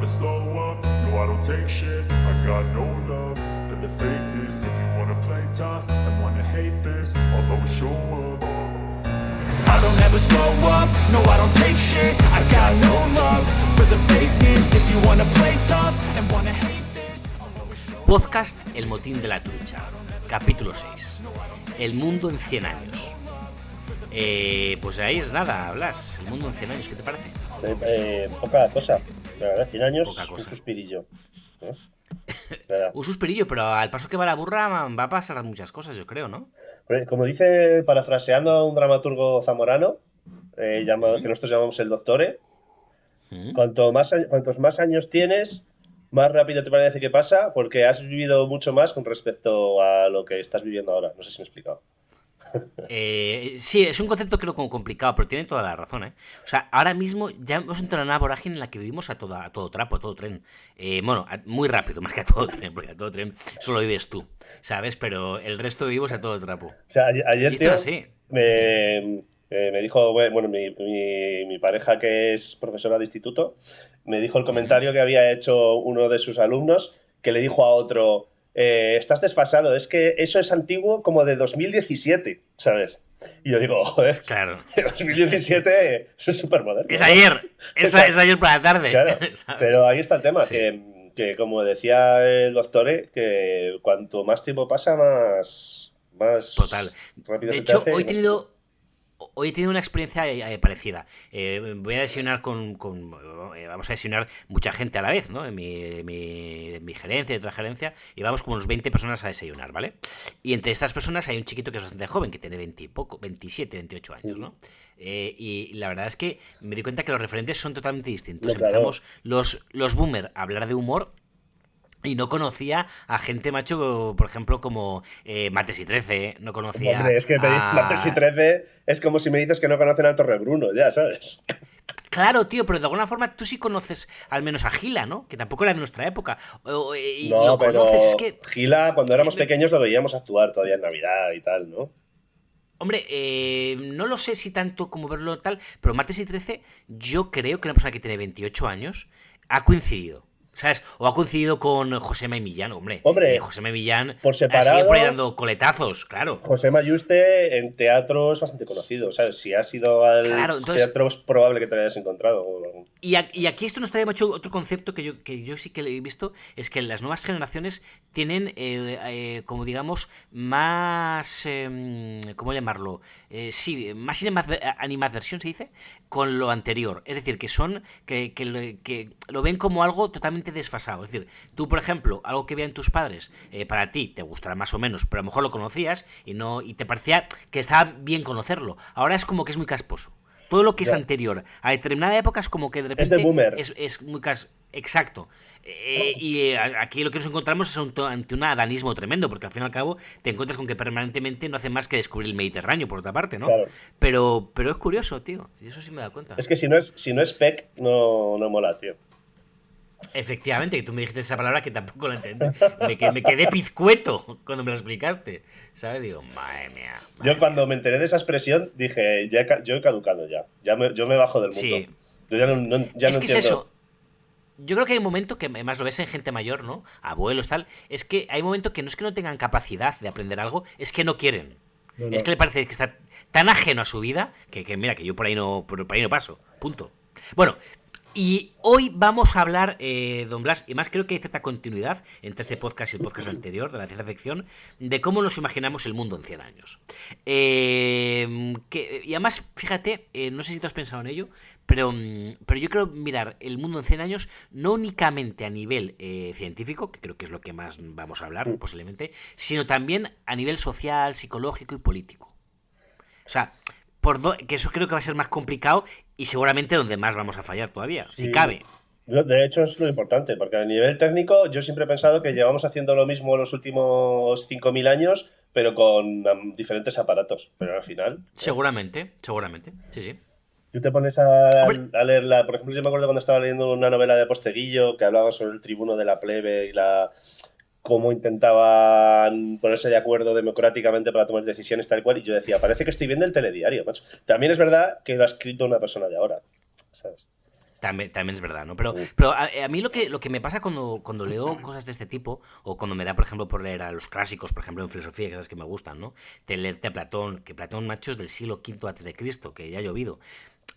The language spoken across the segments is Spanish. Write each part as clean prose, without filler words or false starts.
never slow up, no I don't take shit. I got no love for the fakeness. If you wanna play tough and wanna hate this, I'll always show up. I don't ever slow up, no I don't take shit. I got no love for the fakeness. If you wanna play tough and wanna hate this, I'll always show up. Podcast El Motín de la Trucha, capítulo 6. El mundo en 100 años. Pues ahí es nada, Blas. El mundo en 100 años, ¿qué te parece? Poca cosa. La verdad, 100 años, Poca cosa. un suspirillo. ¿No? Un suspirillo, pero al paso que va la burra va a pasar muchas cosas, yo creo, ¿no? Como dice, parafraseando a un dramaturgo zamorano, que nosotros llamamos el Doctore, cuantos más años tienes, más rápido te parece que pasa, porque has vivido mucho más con respecto a lo que estás viviendo ahora. No sé si me he explicado. Sí, es un concepto creo como complicado, pero tiene toda la razón, ¿eh? O sea, ahora mismo ya hemos entrado en una vorágine en la que vivimos a todo trapo, a todo tren. Muy rápido, más que a todo tren, porque a todo tren solo vives tú, ¿sabes? Pero el resto vivimos a todo trapo. O sea, ayer, tío, así? me dijo, bueno, mi pareja, que es profesora de instituto, me dijo el comentario que había hecho uno de sus alumnos, que le dijo a otro... estás desfasado, es que eso es antiguo como de 2017, ¿sabes? Y yo digo, joder, claro. 2017 eso es súper moderno. Es ayer, es ayer por la tarde. Claro, pero ahí está el tema, sí. que como decía el Doctore, que cuanto más tiempo pasa, más Total. rápido de se te hecho, hace. Hoy he tenido una experiencia parecida. Voy a desayunar vamos a desayunar mucha gente a la vez, ¿no? En mi gerencia y otra gerencia, y vamos como unos 20 personas a desayunar, ¿vale? Y entre estas personas hay un chiquito que es bastante joven, que tiene 27, 28 años, ¿no? Y la verdad es que me di cuenta que los referentes son totalmente distintos. No, claro. Empezamos los boomer a hablar de humor. Y no conocía a gente, macho, por ejemplo, como Martes y 13, no conocía. Hombre, es que Martes y 13 es como si me dices que no conocen al Torrebruno, ya sabes. Claro, tío, pero de alguna forma tú sí conoces al menos a Gila, ¿no? Que tampoco era de nuestra época. Y No, lo pero conoces, es que... Gila, cuando éramos pequeños lo veíamos actuar todavía en Navidad y tal, ¿no? Hombre, no lo sé si tanto como verlo tal, pero Martes y 13, yo creo que una persona que tiene 28 años ha coincidido. ¿Sabes? O ha coincidido con Josema y Millán, hombre. Josema y Millán por separado, sigue por ahí dando coletazos, claro. José Mayuste en teatro es bastante conocido, ¿sabes? Si has ido al teatro es probable que te lo hayas encontrado. Y aquí esto nos trae mucho otro concepto que yo sí que he visto, es que las nuevas generaciones tienen, como digamos, más... ¿cómo llamarlo? Sí, más animadversión, se dice, con lo anterior. Es decir, que son que lo ven como algo totalmente desfasado. Es decir, tú, por ejemplo, algo que vean tus padres, para ti te gustará más o menos, pero a lo mejor lo conocías y te parecía que estaba bien conocerlo. Ahora es como que es muy casposo. Todo lo que es anterior a determinada época es como que de repente es de boomer. Es muy exacto. Y aquí lo que nos encontramos es ante un adanismo tremendo, porque al fin y al cabo te encuentras con que permanentemente no hacen más que descubrir el Mediterráneo, por otra parte, ¿no? Claro. Pero es curioso, tío. Y eso sí me da cuenta. Es que si no es PEC, no mola, tío. Efectivamente, que tú me dijiste esa palabra que tampoco la entendí. Me quedé pizcueto cuando me la explicaste. ¿Sabes? Digo, madre mía. Yo cuando me enteré de esa expresión dije, yo he caducado ya. Yo me bajo del mundo. Sí. Yo ya no entiendo. Es eso. Yo creo que hay un momento que, además lo ves en gente mayor, ¿no? Abuelos, tal. Es que hay un momento que no es que no tengan capacidad de aprender algo, es que no quieren. No. Es que le parece que está tan ajeno a su vida que mira, que yo por ahí no paso. Punto. Bueno. Y hoy vamos a hablar, don Blas, y más creo que hay cierta continuidad entre este podcast y el podcast anterior de la ciencia ficción, de cómo nos imaginamos el mundo en 100 años. Y además, fíjate, no sé si tú has pensado en ello, pero yo quiero mirar el mundo en 100 años no únicamente a nivel científico, que creo que es lo que más vamos a hablar posiblemente, sino también a nivel social, psicológico y político. O sea... que eso creo que va a ser más complicado y seguramente donde más vamos a fallar todavía, si cabe. De hecho es lo importante, porque a nivel técnico yo siempre he pensado que llevamos haciendo lo mismo los últimos 5.000 años, pero con diferentes aparatos, pero al final... Seguramente, sí. Tú te pones a leerla, por ejemplo, yo me acuerdo cuando estaba leyendo una novela de Posteguillo que hablaba sobre el tribuno de la plebe y cómo intentaban ponerse de acuerdo democráticamente para tomar decisiones tal cual, y yo decía, parece que estoy viendo el telediario, macho. También es verdad que lo ha escrito una persona de ahora, ¿sabes? También es verdad, ¿no? Pero a mí lo que me pasa cuando leo cosas de este tipo, o cuando me da, por ejemplo, por leer a los clásicos, por ejemplo, en filosofía, que sabes que me gustan, ¿no? De leerte a Platón, que Platón, macho, es del siglo V antes de Cristo, que ya ha llovido.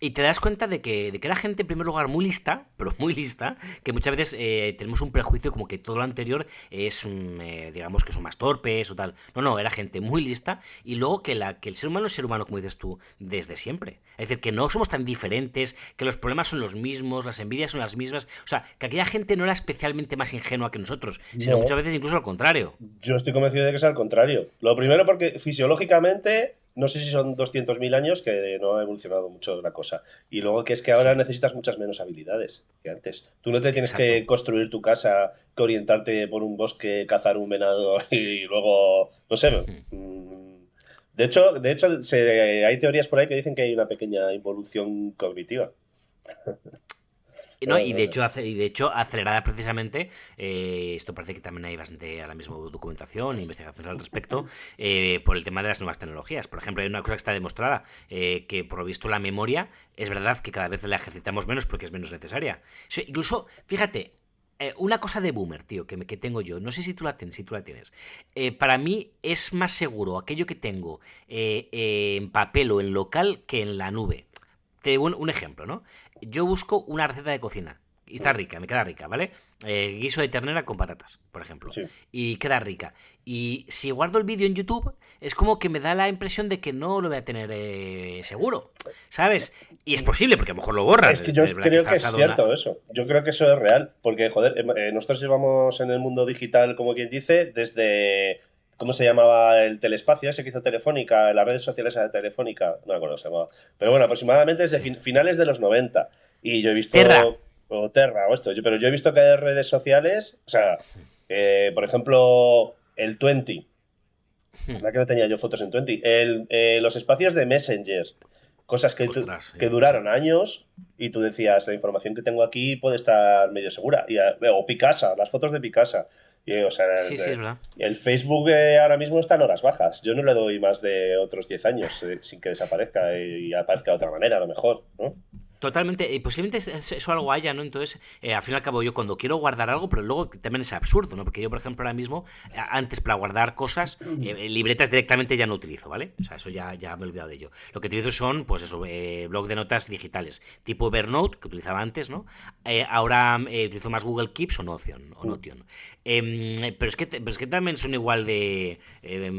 Y te das cuenta de que era gente, en primer lugar, muy lista, pero muy lista, que muchas veces tenemos un prejuicio como que todo lo anterior es, digamos, que son más torpes o tal. No, era gente muy lista. Y luego que el ser humano es ser humano, como dices tú, desde siempre. Es decir, que no somos tan diferentes, que los problemas son los mismos, las envidias son las mismas. O sea, que aquella gente no era especialmente más ingenua que nosotros, sino No, muchas veces incluso al contrario. yo estoy convencido de que es al contrario. Lo primero porque fisiológicamente, no sé si son 200.000 años que no ha evolucionado mucho la cosa. Y luego que es que ahora Sí, necesitas muchas menos habilidades que antes. Tú no te tienes que exacto. construir tu casa, que orientarte por un bosque, cazar un venado y luego, no sé. De hecho hay teorías por ahí que dicen que hay una pequeña involución cognitiva. No, Pero no sé. y de hecho acelerada precisamente, esto parece que también hay bastante ahora mismo documentación e investigaciones al respecto, por el tema de las nuevas tecnologías. Por ejemplo, hay una cosa que está demostrada, que por lo visto la memoria, es verdad que cada vez la ejercitamos menos porque es menos necesaria. Incluso, fíjate, una cosa de boomer, tío, que tengo yo, no sé si tú la tienes. Para mí es más seguro aquello que tengo en papel o en local que en la nube. Te doy un ejemplo, ¿no? Yo busco una receta de cocina. Y está rica, me queda rica, ¿vale? Guiso de ternera con patatas, por ejemplo. Sí. Y queda rica. Y si guardo el vídeo en YouTube, es como que me da la impresión de que no lo voy a tener seguro, ¿sabes? Y es posible, porque a lo mejor lo borras. Es que yo Es verdad que creo está que es basado en cierto eso. Yo creo que eso es real. Porque, joder, nosotros llevamos en el mundo digital, como quien dice, desde. ¿Cómo se llamaba el telespacio ese que hizo Telefónica? Las redes sociales de Telefónica. No me acuerdo cómo se llamaba. Pero bueno, aproximadamente desde Sí. finales de los 90. Y yo he Terra. visto. O Terra o esto. Pero yo he visto que hay redes sociales. O sea, por ejemplo, el 20. Anda que no tenía yo fotos en 20. Los espacios de Messenger. Cosas Ostras, que sí. duraron años y tú decías, la información que tengo aquí puede estar medio segura. O Picasa, las fotos de Picasa. O sea, Sí, sí, es verdad. el Facebook ahora mismo está en horas bajas. Yo no le doy más de otros 10 años sin que desaparezca y aparezca de otra manera, a lo mejor, ¿no? Totalmente, y posiblemente eso algo haya, ¿no? Entonces, al fin y al cabo, yo cuando quiero guardar algo, pero luego también es absurdo, ¿no? Porque yo, por ejemplo, ahora mismo, antes para guardar cosas, libretas directamente ya no utilizo, ¿vale? O sea, eso ya me he olvidado de ello. Lo que utilizo son, pues eso, blog de notas digitales, tipo Evernote, que utilizaba antes, ¿no? Ahora utilizo más Google Keeps o Notion. Pero es que también son igual de.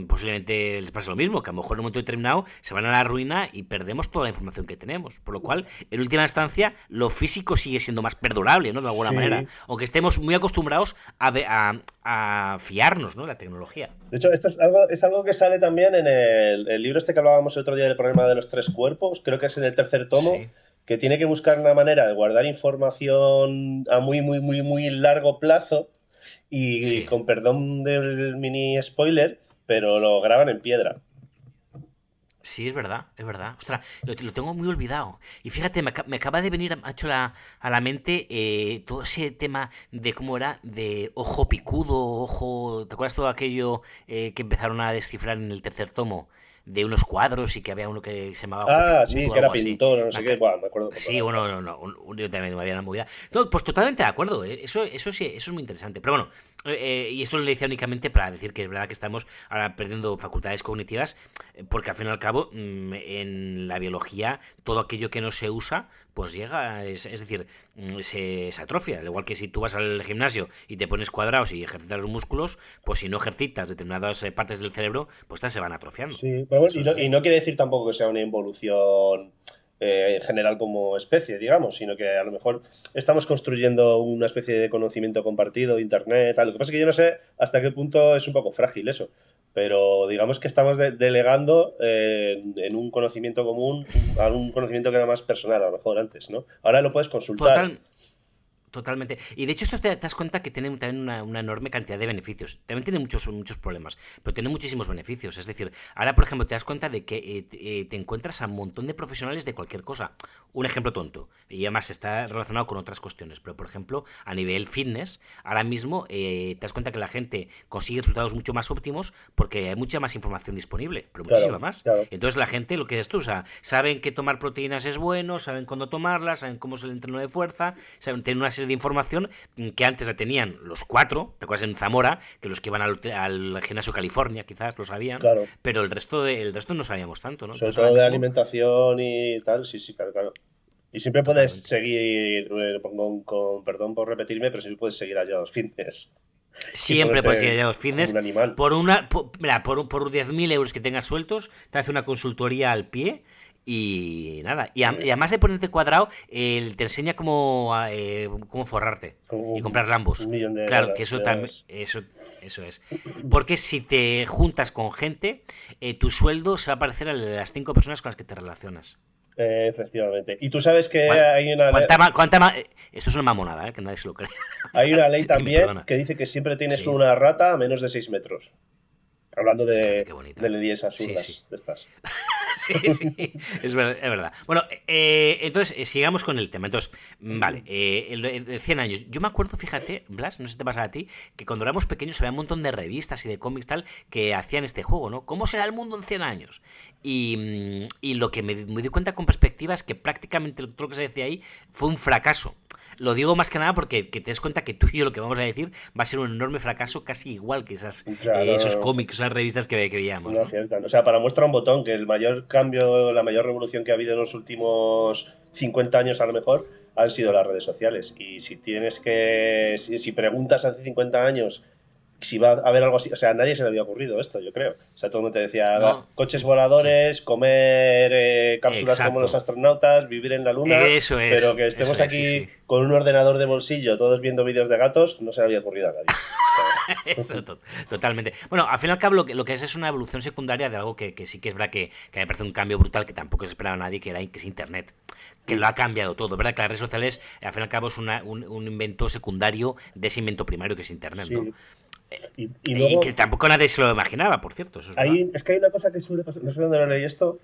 Posiblemente les pasa lo mismo, que a lo mejor en un momento determinado se van a la ruina y perdemos toda la información que tenemos. Por lo cual, en última instancia, lo físico sigue siendo más perdurable, ¿no? De alguna manera. Sí. Aunque estemos muy acostumbrados a fiarnos, ¿no? De la tecnología. De hecho, esto es algo que sale también en el libro este que hablábamos el otro día del problema de los tres cuerpos, creo que es en el tercer tomo, Sí. que tiene que buscar una manera de guardar información a muy, muy, muy, muy largo plazo y Sí. con perdón del mini spoiler, pero lo graban en piedra. Sí, es verdad, es verdad. Ostras, lo tengo muy olvidado. Y fíjate, me acaba de venir macho, a la mente todo ese tema de cómo era, de ojo picudo, ojo. ¿Te acuerdas todo aquello que empezaron a descifrar en el tercer tomo? De unos cuadros y que había uno que se llamaba ojo Ah, sí, picudo o que era algo así. pintor o no Me sé qué. aca- Bueno, me acuerdo cómo Sí, era. bueno, no, yo también me había una movida. No, pues totalmente de acuerdo, ¿eh? Eso sí, eso es muy interesante. Pero bueno, y esto lo decía únicamente para decir que es verdad que estamos ahora perdiendo facultades cognitivas, porque al fin y al cabo, en la biología, todo aquello que no se usa, pues llega, es decir, se atrofia. Al igual que si tú vas al gimnasio y te pones cuadrados y ejercitas los músculos, pues si no ejercitas determinadas partes del cerebro, pues estas se van atrofiando. Sí, pero bueno, Eso y es no, y así. no quiere decir tampoco que sea una involución general como especie, digamos, sino que a lo mejor estamos construyendo una especie de conocimiento compartido, internet, tal. Lo que pasa es que yo no sé hasta qué punto es un poco frágil eso, pero digamos que estamos delegando en un conocimiento común a un conocimiento que era más personal, a lo mejor antes, ¿no? Ahora lo puedes consultar. Total, Totalmente. Y de hecho esto te das cuenta que tiene también una enorme cantidad de beneficios. También tiene muchos problemas, pero tiene muchísimos beneficios. Es decir, ahora por ejemplo te das cuenta de que te encuentras a un montón de profesionales de cualquier cosa. Un ejemplo tonto, y además está relacionado con otras cuestiones, pero por ejemplo a nivel fitness, ahora mismo te das cuenta que la gente consigue resultados mucho más óptimos porque hay mucha más información disponible, pero muchísima Claro, más. claro. Entonces la gente, lo que dices tú, o sea, saben que tomar proteínas es bueno, saben cuándo tomarlas, saben cómo es el entreno de fuerza, saben tener una serie de información que antes la tenían los cuatro, te acuerdas en Zamora, que los que iban al gimnasio California quizás lo sabían, Claro. pero el resto no sabíamos tanto, ¿no? Sobre Entonces ahora todo de mismo, alimentación y tal, sí, sí, claro, claro. Y siempre puedes totalmente. seguir, con perdón por repetirme, pero siempre puedes seguir a Jaws Fitness y Siempre puedes ir ponerte allá a los como un fitness. animal. Mira, por 10.000 euros que tengas sueltos, te hace una consultoría al pie y nada. Y además de ponerte cuadrado, él te enseña cómo forrarte Como y comprar Lambos. un millón de Claro, que eso también, dólares. eso es. Porque si te juntas con gente, tu sueldo se va a parecer a las 5 personas con las que te relacionas. Efectivamente. Y tú sabes que ¿Cuán- Esto es una mamonada, que nadie se lo cree. hay una ley Dime, también perdona. que dice que siempre tienes Sí. una rata a menos de 6 metros. Hablando Fíjate de, qué bonita. de leyes Sí, sí. absurdas de estas. Sí, sí, es verdad, es verdad. Bueno, entonces sigamos con el tema. Entonces, vale, el de 100 años. Yo me acuerdo, fíjate, Blas, no sé si te pasa a ti, que cuando éramos pequeños había un montón de revistas y de cómics tal que hacían este juego, ¿no? ¿Cómo será el mundo en 100 años? Y lo que me di cuenta con perspectiva es que prácticamente todo lo que se decía ahí fue un fracaso. Lo digo más que nada porque que te des cuenta que tú y yo lo que vamos a decir va a ser un enorme fracaso, casi igual que Claro, no, esos no, cómics, esas revistas que veíamos, no ¿no? aciertan. O sea, para muestra un botón que el mayor cambio, la mayor revolución que ha habido en los últimos 50 años a lo mejor han sido las redes sociales. Y si preguntas hace 50 años si va a haber algo así, o sea, a nadie se le había ocurrido esto, yo creo. O sea, todo el mundo te decía No, coches sí, voladores, comer cápsulas como los exacto. astronautas, vivir en la luna, pero que Eso estemos es, sí, aquí sí. con un ordenador de bolsillo, todos viendo vídeos de gatos, no se le había ocurrido a nadie. O sea, Eso, totalmente. Bueno, al fin y al cabo lo que es una evolución secundaria de algo que sí que es verdad que me parece un cambio brutal que tampoco se esperaba a nadie, que es Internet. Que lo ha cambiado todo, ¿verdad? Que las redes sociales, al fin y al cabo, es un invento secundario de ese invento primario que es Internet, ¿no? sí. Y Y que luego, tampoco nadie se lo imaginaba, por cierto, eso es verdad. es que hay una cosa que suele pasar, no sé dónde lo leí esto,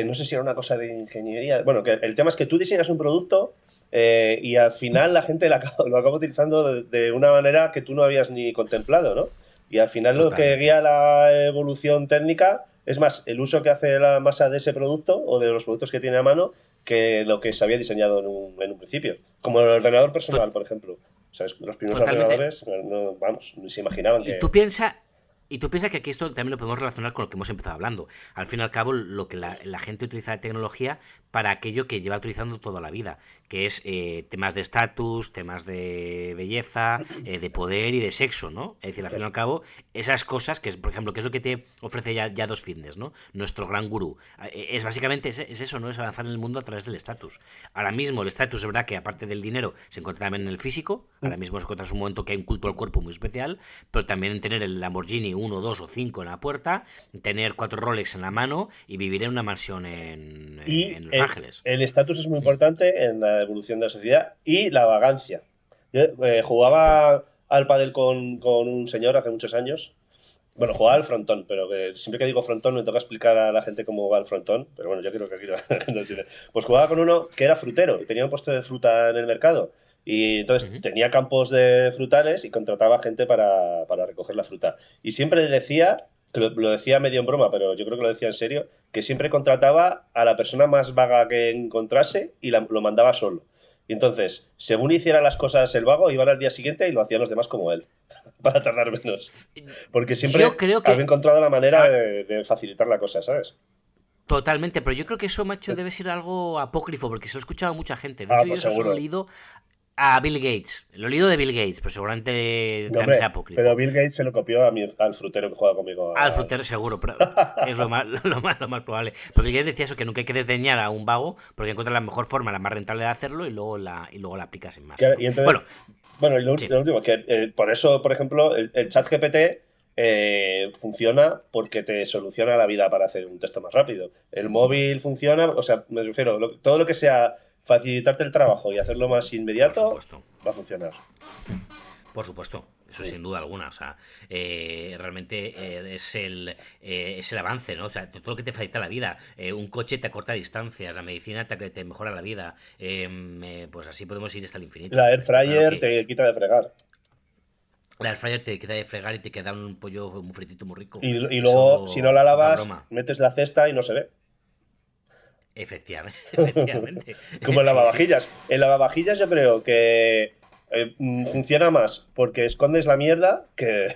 no sé si era una cosa de ingeniería. Bueno, que el tema es que tú diseñas un producto y al final la gente lo acaba utilizando de una manera que tú no habías ni contemplado, ¿no? Y al final lo que Totalmente. guía la evolución técnica es más el uso que hace la masa de ese producto o de los productos que tiene a mano que lo que se había diseñado en un principio. Como el ordenador personal, To- por ejemplo. ¿Sabes? Los primeros Totalmente. ordenadores, vamos, ni se imaginaban Y que... tú piensas Y tú piensas que aquí esto también lo podemos relacionar con lo que hemos empezado hablando. Al fin y al cabo, lo que la gente utiliza de tecnología para aquello que lleva utilizando toda la vida, que es temas de estatus, temas de belleza, de poder y de sexo, ¿no? Es decir, al fin y al cabo, esas cosas, que es, por ejemplo, que es lo que te ofrece ya Dos Fitness, ¿no? Nuestro gran gurú. Es básicamente es eso, ¿no? Es avanzar en el mundo a través del estatus. Ahora mismo el estatus es verdad que aparte del dinero se encuentra también en el físico. Ahora mismo se encuentra en un momento que hay un culto al cuerpo muy especial, pero también en tener el Lamborghini 1, 2 o 5 en la puerta, tener 4 Rolex en la mano y vivir en una mansión Y en Los Ángeles. el estatus es muy importante en la evolución de la sociedad y la vagancia. Yo jugaba al pádel con un señor hace muchos años. Bueno, jugaba al frontón, pero que siempre que digo frontón me toca explicar a la gente cómo va el frontón. Pero bueno, yo creo que aquí no tiene. Pues jugaba con uno que era frutero y tenía un puesto de fruta en el mercado. Y entonces tenía campos de frutales y contrataba gente para recoger la fruta. Y siempre decía, que lo decía medio en broma, pero yo creo que lo decía en serio, que siempre contrataba a la persona más vaga que encontrase y lo mandaba solo. Y entonces, según hiciera las cosas el vago, iban al día siguiente y lo hacían los demás como él, para tardar menos. Porque Yo siempre creo había que... encontrado la manera ah, de facilitar la cosa, ¿sabes? Totalmente, pero yo creo que eso, macho, debe ser algo apócrifo, porque se lo he escuchado a mucha gente. De Ah, hecho, yo pues eso solo he seguro. leído a Bill Gates. Lo he leído de Bill Gates, pero seguramente No, también sea hombre, pero apócrifo. Bill Gates se lo copió al frutero que juega conmigo. Al frutero seguro, pero es lo más probable. Pero Bill Gates decía eso, que nunca hay que desdeñar a un vago, porque encuentra la mejor forma, la más rentable de hacerlo, y luego la aplicas en masa, ¿no? Y entonces, Bueno, bueno, y sí, lo último, que por eso, por ejemplo, el chat GPT funciona porque te soluciona la vida para hacer un texto más rápido. El móvil funciona, o sea, me refiero, todo lo que sea facilitarte el trabajo y hacerlo más por inmediato, supuesto. va a funcionar. Por supuesto, eso sin duda alguna. O sea, realmente es el avance, ¿no? O sea, todo lo que te facilita la vida. Un coche te acorta distancias, la medicina te mejora la vida. Pues así podemos ir hasta el infinito. La air Está claro fryer que te quita de fregar. la air fryer te queda de fregar y te queda un pollo muy fritito muy rico. Y luego, si no Eso, la poca lavas, broma. metes la cesta y no se ve. Efectivamente, efectivamente. Como el Sí, sí. lavavajillas. El lavavajillas yo creo que funciona más porque escondes la mierda que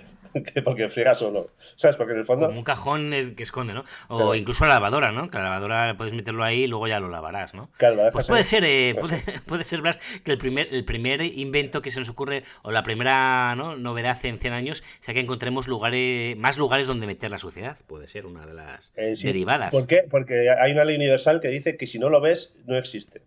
porque friegas solo. ¿Sabes? Porque en el fondo, Como un cajón que esconde, ¿no? O claro, incluso la lavadora, ¿no? Que la lavadora puedes meterlo ahí y luego ya lo lavarás, ¿no? claro, la Pues dejas puede ahí. ser, Eso. puede ser, Blas, que el primer invento que se nos ocurre, o la primera, ¿no?, novedad en 100 años, sea que encontremos más lugares donde meter la suciedad. Puede ser una de las Sí. ¿Por derivadas. qué? Porque hay una ley universal que dice que si no lo ves, no existe.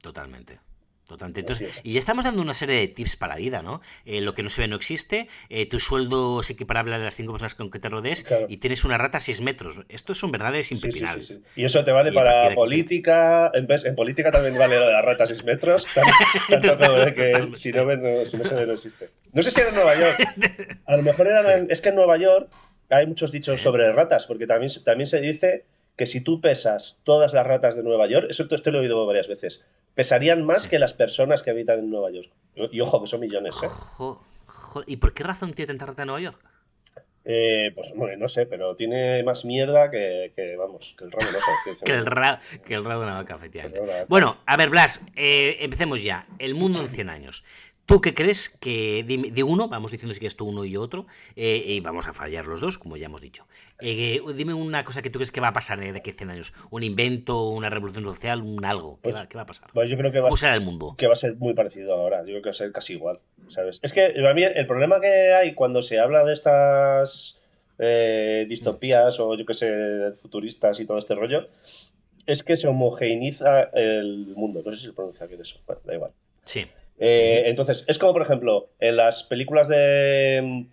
Totalmente. Totalmente. Así Entonces, es. y ya estamos dando una serie de tips para la vida, ¿no? Lo que no se ve no existe, tu sueldo es equiparable a las 5 personas con que te rodees Claro. y tienes una rata a 6 metros. Estos son verdades Sí, sí, sí, impepinables. sí. Y eso te vale Y a partir para de aquí política. En política también vale lo de las ratas 6 metros. Tanto como de que si no, Totalmente. si no se ve, no existe. No sé si era en Nueva York. A lo mejor Sí, es que en Nueva York hay muchos sí. dichos sobre ratas, porque también se dice que si tú pesas todas las ratas de Nueva York, eso esto lo he oído varias veces, pesarían más Sí. que las personas que habitan en Nueva York. Y ojo, que son millones, ¿eh? ¿Y por qué razón tiene tanta rata en Nueva York? Pues bueno, no sé, pero tiene más mierda vamos, que el ramo, no sé, que dicen, Que el rabo de una vaca, que el efectivamente. rabo de la vaca. Bueno, a ver, Blas, empecemos ya. El mundo en 100 años. ¿Tú qué crees que, de uno, vamos diciendo si quieres tú uno y yo otro, y vamos a fallar los dos, como ya hemos dicho? Dime una cosa que tú crees que va a pasar de aquí a 100 años. Un invento, una revolución social, un algo. Pues, Qué va a pasar? pues yo creo ¿Cómo será el mundo? que va a ser muy parecido ahora. Yo creo que va a ser casi igual, ¿sabes? Es que a mí el problema que hay cuando se habla de estas distopías o yo qué sé, futuristas y todo este rollo, es que se homogeneiza el mundo. No sé si se pronuncia bien eso. Bueno, da igual. Sí. Ujú. Entonces, es como por ejemplo en las películas de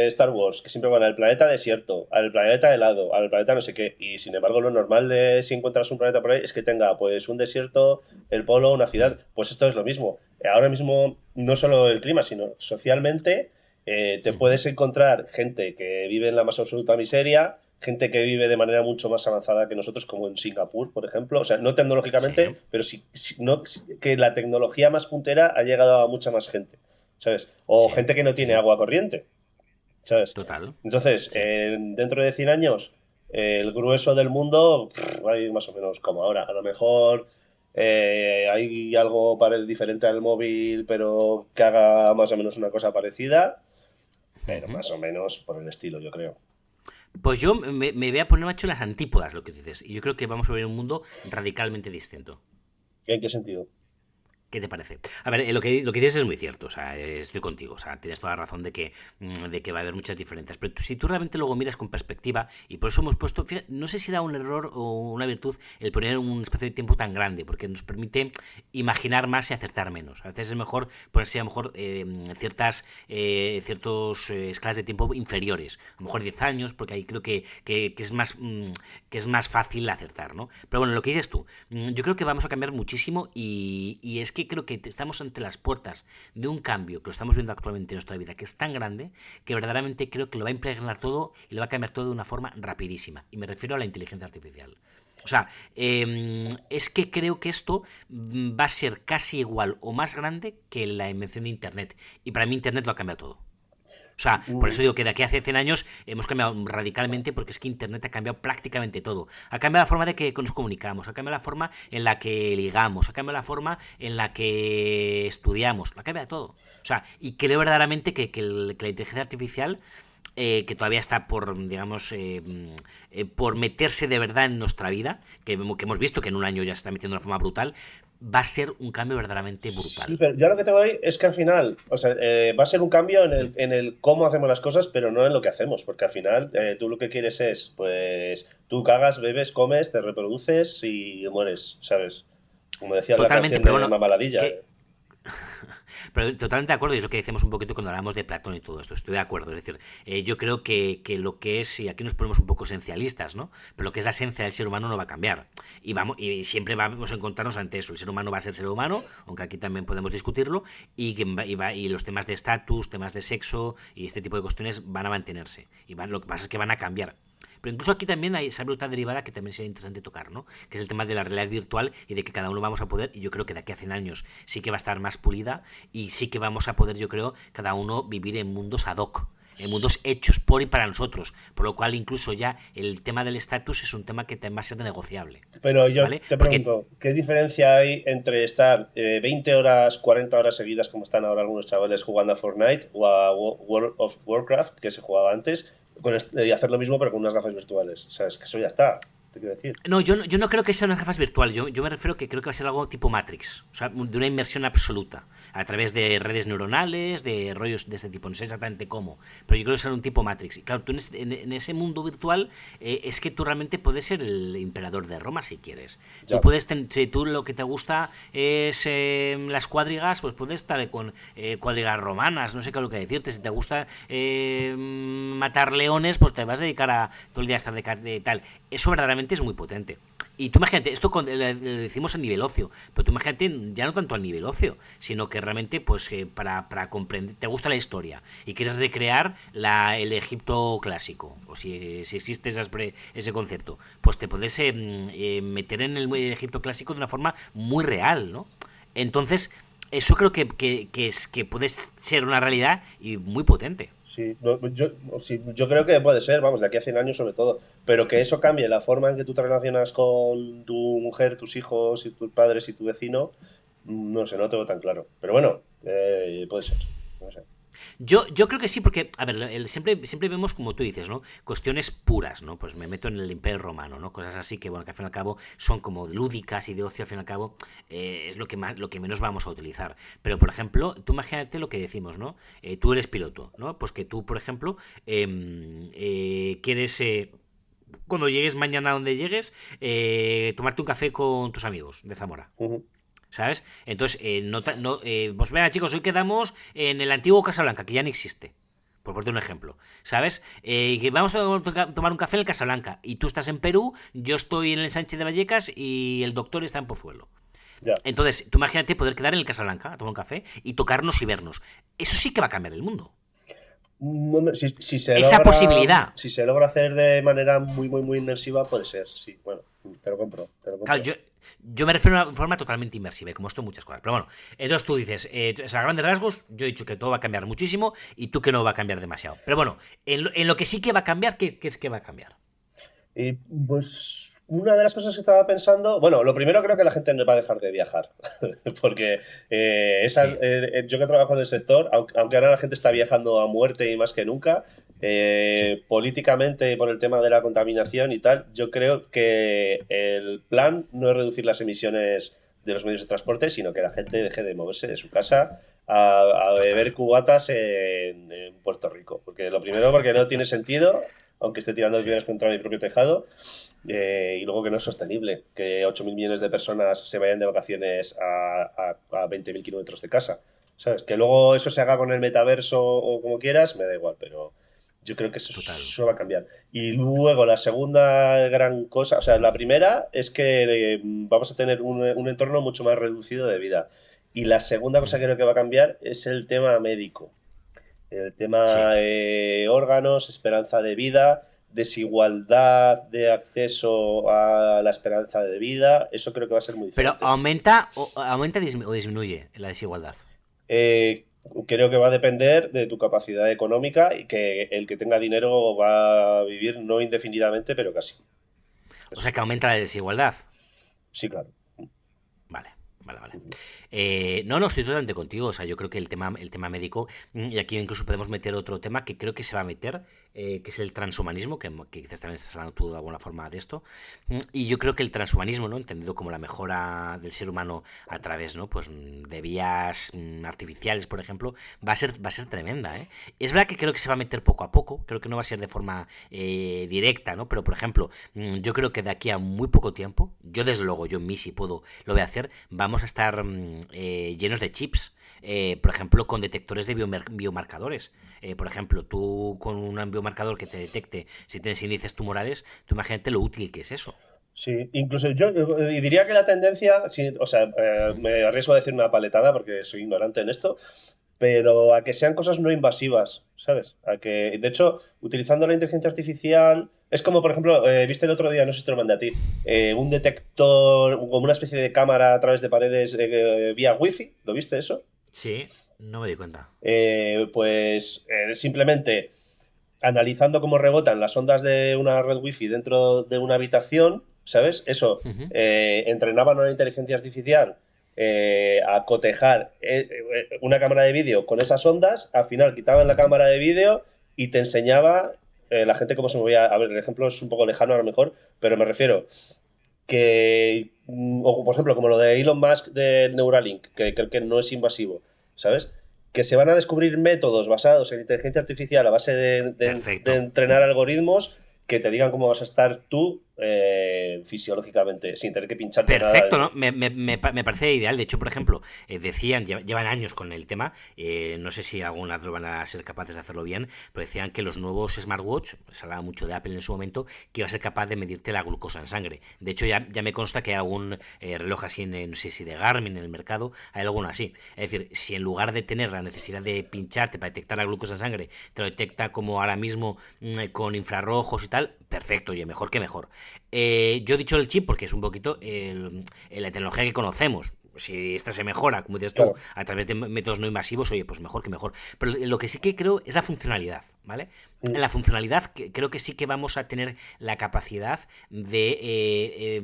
Star Wars, que siempre van al planeta desierto, al planeta helado, al planeta no sé qué, y sin embargo lo normal de si encuentras un planeta por ahí es que tenga pues un desierto, el polo, una ciudad, pues esto es lo mismo. Ahora mismo no solo el clima, sino socialmente te Ujú. puedes encontrar gente que vive en la más absoluta miseria, gente que vive de manera mucho más avanzada que nosotros, como en Singapur, por ejemplo. O sea, no Sí. tecnológicamente, pero no, que la tecnología más puntera ha llegado a mucha más gente, ¿sabes? O Sí. gente que no Sí, tiene sí. agua corriente, ¿sabes? Total. Entonces, Sí. dentro de 100 años, el grueso del mundo va a ir más o menos como ahora. A lo mejor hay algo diferente al móvil, pero que haga más o menos una cosa parecida, pero Ujú. más o menos por el estilo, yo creo. Pues yo me voy a poner, macho, las antípodas, lo que dices. Y yo creo que vamos a ver un mundo radicalmente distinto. ¿En qué sentido? ¿Qué te parece? A ver, lo que dices es muy cierto, o sea, estoy contigo, o sea, tienes toda la razón de que va a haber muchas diferencias, pero si tú realmente luego miras con perspectiva, y por eso hemos puesto, fíjate, no sé si era un error o una virtud el poner un espacio de tiempo tan grande, porque nos permite imaginar más y acertar menos. A veces es mejor ponerse a lo mejor ciertos escalas de tiempo inferiores, a lo mejor 10 años, porque ahí creo que es más fácil acertar, ¿no? Pero bueno, lo que dices tú, yo creo que vamos a cambiar muchísimo y es que creo que estamos ante las puertas de un cambio que lo estamos viendo actualmente en nuestra vida, que es tan grande que verdaderamente creo que lo va a impregnar todo y lo va a cambiar todo de una forma rapidísima. Y me refiero a la inteligencia artificial. O sea, es que creo que esto va a ser casi igual o más grande que la invención de Internet. Y para mí Internet lo ha cambiado todo. O sea, por Mm, eso digo que de aquí a hace 100 años hemos cambiado radicalmente porque es que Internet ha cambiado prácticamente todo. Ha cambiado la forma de que nos comunicamos, ha cambiado la forma en la que ligamos, ha cambiado la forma en la que estudiamos, lo ha cambiado todo. O sea, y creo verdaderamente que la inteligencia artificial que todavía está por, digamos, por meterse de verdad en nuestra vida, que hemos visto que en un año ya se está metiendo de una forma brutal, va a ser un cambio verdaderamente sí, brutal. pero yo lo que te voy es que al final, o sea, va a ser un cambio en el cómo hacemos las cosas, pero no en lo que hacemos, porque al final tú lo que quieres es, pues, tú cagas, bebes, comes, te reproduces y mueres, ¿sabes? Como decía la Totalmente, canción pero de bueno, Mamaladilla. que Pero totalmente de acuerdo, y es lo que decíamos un poquito cuando hablamos de Platón y todo esto, estoy de acuerdo. Es decir, yo creo que lo que es, y aquí nos ponemos un poco esencialistas, ¿no? Pero lo que es la esencia del ser humano no va a cambiar. Y siempre vamos a encontrarnos ante eso. El ser humano va a ser ser humano, aunque aquí también podemos discutirlo, y los temas de estatus, temas de sexo y este tipo de cuestiones van a mantenerse. Lo que pasa es que van a cambiar. Pero incluso aquí también hay esa bruta derivada que también sería interesante tocar, ¿no? Que es el tema de la realidad virtual y de que cada uno vamos a poder, y yo creo que de aquí a 100 años sí que va a estar más pulida y sí que vamos a poder, yo creo, cada uno vivir en mundos ad hoc, en mundos hechos por y para nosotros, por lo cual incluso ya el tema del estatus es un tema que también va a ser negociable, Pero yo ¿vale? te Porque pregunto, ¿qué diferencia hay entre estar 20 horas, 40 horas seguidas, como están ahora algunos chavales jugando a Fortnite o a World of Warcraft, que se jugaba antes, y hacer lo mismo pero con unas gafas virtuales? ¿Sabes? Que eso ya está, te quiero decir. no, yo no creo que sean unas gafas virtuales. Yo me refiero que creo que va a ser algo tipo Matrix. O sea, de una inmersión absoluta. A través de redes neuronales, de rollos de este tipo. No sé exactamente cómo. Pero yo creo que será un tipo Matrix. Y claro, tú en ese mundo virtual es que tú realmente puedes ser el emperador de Roma si quieres. Ya. Tú puedes, si tú lo que te gusta es las cuadrigas, pues puedes estar con cuadrigas romanas. No sé qué es lo que decirte. Si te gusta matar leones, pues te vas a dedicar a todo el día a estar de tal. Eso verdaderamente es muy potente. Y tú imagínate, esto le decimos a nivel ocio, pero tú imagínate ya no tanto a nivel ocio, sino que realmente pues para comprender, te gusta la historia y quieres recrear el Egipto clásico, o si existe ese concepto, pues te puedes meter en el Egipto clásico de una forma muy real, ¿no? Entonces, eso creo que puede ser una realidad y muy potente. Sí, yo creo que puede ser, vamos, de aquí a 100 años sobre todo, pero que eso cambie la forma en que tú te relacionas con tu mujer, tus hijos, y tus padres y tu vecino, no sé, no lo tengo tan claro. Pero bueno, puede ser, no sé. Yo creo que sí, porque, a ver, siempre vemos, como tú dices, ¿no? Cuestiones puras, ¿no? Pues me meto en el Imperio Romano, ¿no? Cosas así que, bueno, que al fin y al cabo son como lúdicas y de ocio, al fin y al cabo, es lo que menos vamos a utilizar. Pero, por ejemplo, tú imagínate lo que decimos, ¿no? Tú eres piloto, ¿no? Pues que tú, por ejemplo, quieres... cuando llegues mañana a donde llegues, tomarte un café con tus amigos de Zamora. Ujú. ¿Sabes? Entonces, pues venga chicos, hoy quedamos en el antiguo Casablanca, que ya no existe. Por ponerte un ejemplo, ¿sabes? Que vamos a tomar un café en el Casablanca. Y tú estás en Perú, yo estoy en el Sánchez de Vallecas y el doctor está en Pozuelo. Ya. Entonces, tú imagínate poder quedar en el Casablanca a tomar un café y tocarnos y vernos. Eso sí que va a cambiar el mundo. Hombre, si se Esa logra, posibilidad. si se logra hacer de manera muy, muy, muy inmersiva, puede ser, sí. Bueno, te lo compro, te lo compro. Claro, yo me refiero a una forma totalmente inmersiva, y como esto muchas cosas. Pero bueno, entonces tú dices, a grandes rasgos, yo he dicho que todo va a cambiar muchísimo y tú que no va a cambiar demasiado. Pero bueno, en lo que sí que va a cambiar, ¿qué es que va a cambiar? Pues una de las cosas que estaba pensando, bueno, lo primero creo que la gente no va a dejar de viajar, porque Sí, yo que trabajo en el sector, aunque ahora la gente está viajando a muerte y más que nunca, sí. políticamente por el tema de la contaminación y tal, yo creo que el plan no es reducir las emisiones de los medios de transporte, sino que la gente deje de moverse de su casa a beber Total. cubatas en Puerto Rico, porque lo primero porque no tiene sentido, aunque esté tirando Sí. piedras contra mi propio tejado. Y luego que no es sostenible que 8.000 millones de personas se vayan de vacaciones a 20.000 kilómetros de casa. ¿Sabes? Que luego eso se haga con el metaverso o como quieras, me da igual, pero yo creo que Total. eso va a cambiar. Y luego la segunda gran cosa, o sea, la primera es que vamos a tener un entorno mucho más reducido de vida. Y la segunda cosa que creo que va a cambiar es el tema médico. El tema Sí. órganos, esperanza de vida, desigualdad de acceso a la esperanza de vida, eso creo que va a ser muy Pero diferente. aumenta o disminuye la desigualdad. Eh, Creo que va a depender de tu capacidad económica y que el que tenga dinero va a vivir no indefinidamente, pero casi. O Eso. sea que aumenta la desigualdad. Sí, claro. Vale, vale. No, estoy totalmente contigo. O sea, yo creo que el tema médico, y aquí incluso podemos meter otro tema que creo que se va a meter, que es el transhumanismo, que quizás también estás hablando tú de alguna forma de esto. Y yo creo que el transhumanismo, ¿no? Entendido como la mejora del ser humano a través, ¿no? Pues de vías artificiales, por ejemplo, va a ser tremenda, ¿eh? Es verdad que creo que se va a meter poco a poco, creo que no va a ser de forma directa, ¿no? Pero, por ejemplo, yo creo que de aquí a muy poco tiempo, yo desde luego, yo en mí si puedo, lo voy a hacer, vamos a estar llenos de chips por ejemplo, con detectores de biomarcadores. Por ejemplo, tú con un biomarcador que te detecte si tienes índices tumorales, tú imagínate lo útil que es eso. Sí, incluso yo y diría que la tendencia, sí, o sea, me arriesgo a decir una paletada porque soy ignorante en esto, pero a que sean cosas no invasivas, ¿sabes? A que, de hecho, utilizando la inteligencia artificial, es como, por ejemplo, viste el otro día, no sé si te lo mandé a ti, un detector, como una especie de cámara a través de paredes vía wifi, ¿lo viste eso? Sí, no me di cuenta. Simplemente analizando cómo rebotan las ondas de una red wifi dentro de una habitación, ¿sabes? Eso, Ujú. entrenaban a una inteligencia artificial a cotejar una cámara de vídeo con esas ondas, al final quitaban la Ujú. cámara de vídeo y te enseñaba la gente cómo se movía. A ver, el ejemplo es un poco lejano a lo mejor, pero me refiero que, o por ejemplo, como lo de Elon Musk de Neuralink, que creo que no es invasivo, ¿sabes? Que se van a descubrir métodos basados en inteligencia artificial a base de Perfecto. entrenar algoritmos que te digan cómo vas a estar tú fisiológicamente, sin tener que pincharte nada. Perfecto, ¿no? Me parece ideal. De hecho, por ejemplo, decían, llevan años con el tema, no sé si alguna vez van a ser capaces de hacerlo bien, pero decían que los nuevos smartwatch, se hablaba mucho de Apple en su momento, que iba a ser capaz de medirte la glucosa en sangre. De hecho, ya me consta que hay algún reloj así, no sé si de Garmin en el mercado, hay alguno así. Es decir, si en lugar de tener la necesidad de pincharte para detectar la glucosa en sangre, te lo detecta como ahora mismo con infrarrojos y tal, perfecto, oye, mejor que mejor. Yo he dicho el chip porque es un poquito la tecnología que conocemos. Si esta se mejora, como dices tú, Claro. a través de métodos no invasivos, oye, pues mejor que mejor. Pero lo que sí que creo es la funcionalidad, ¿vale? En Mm. la funcionalidad creo que sí que vamos a tener la capacidad de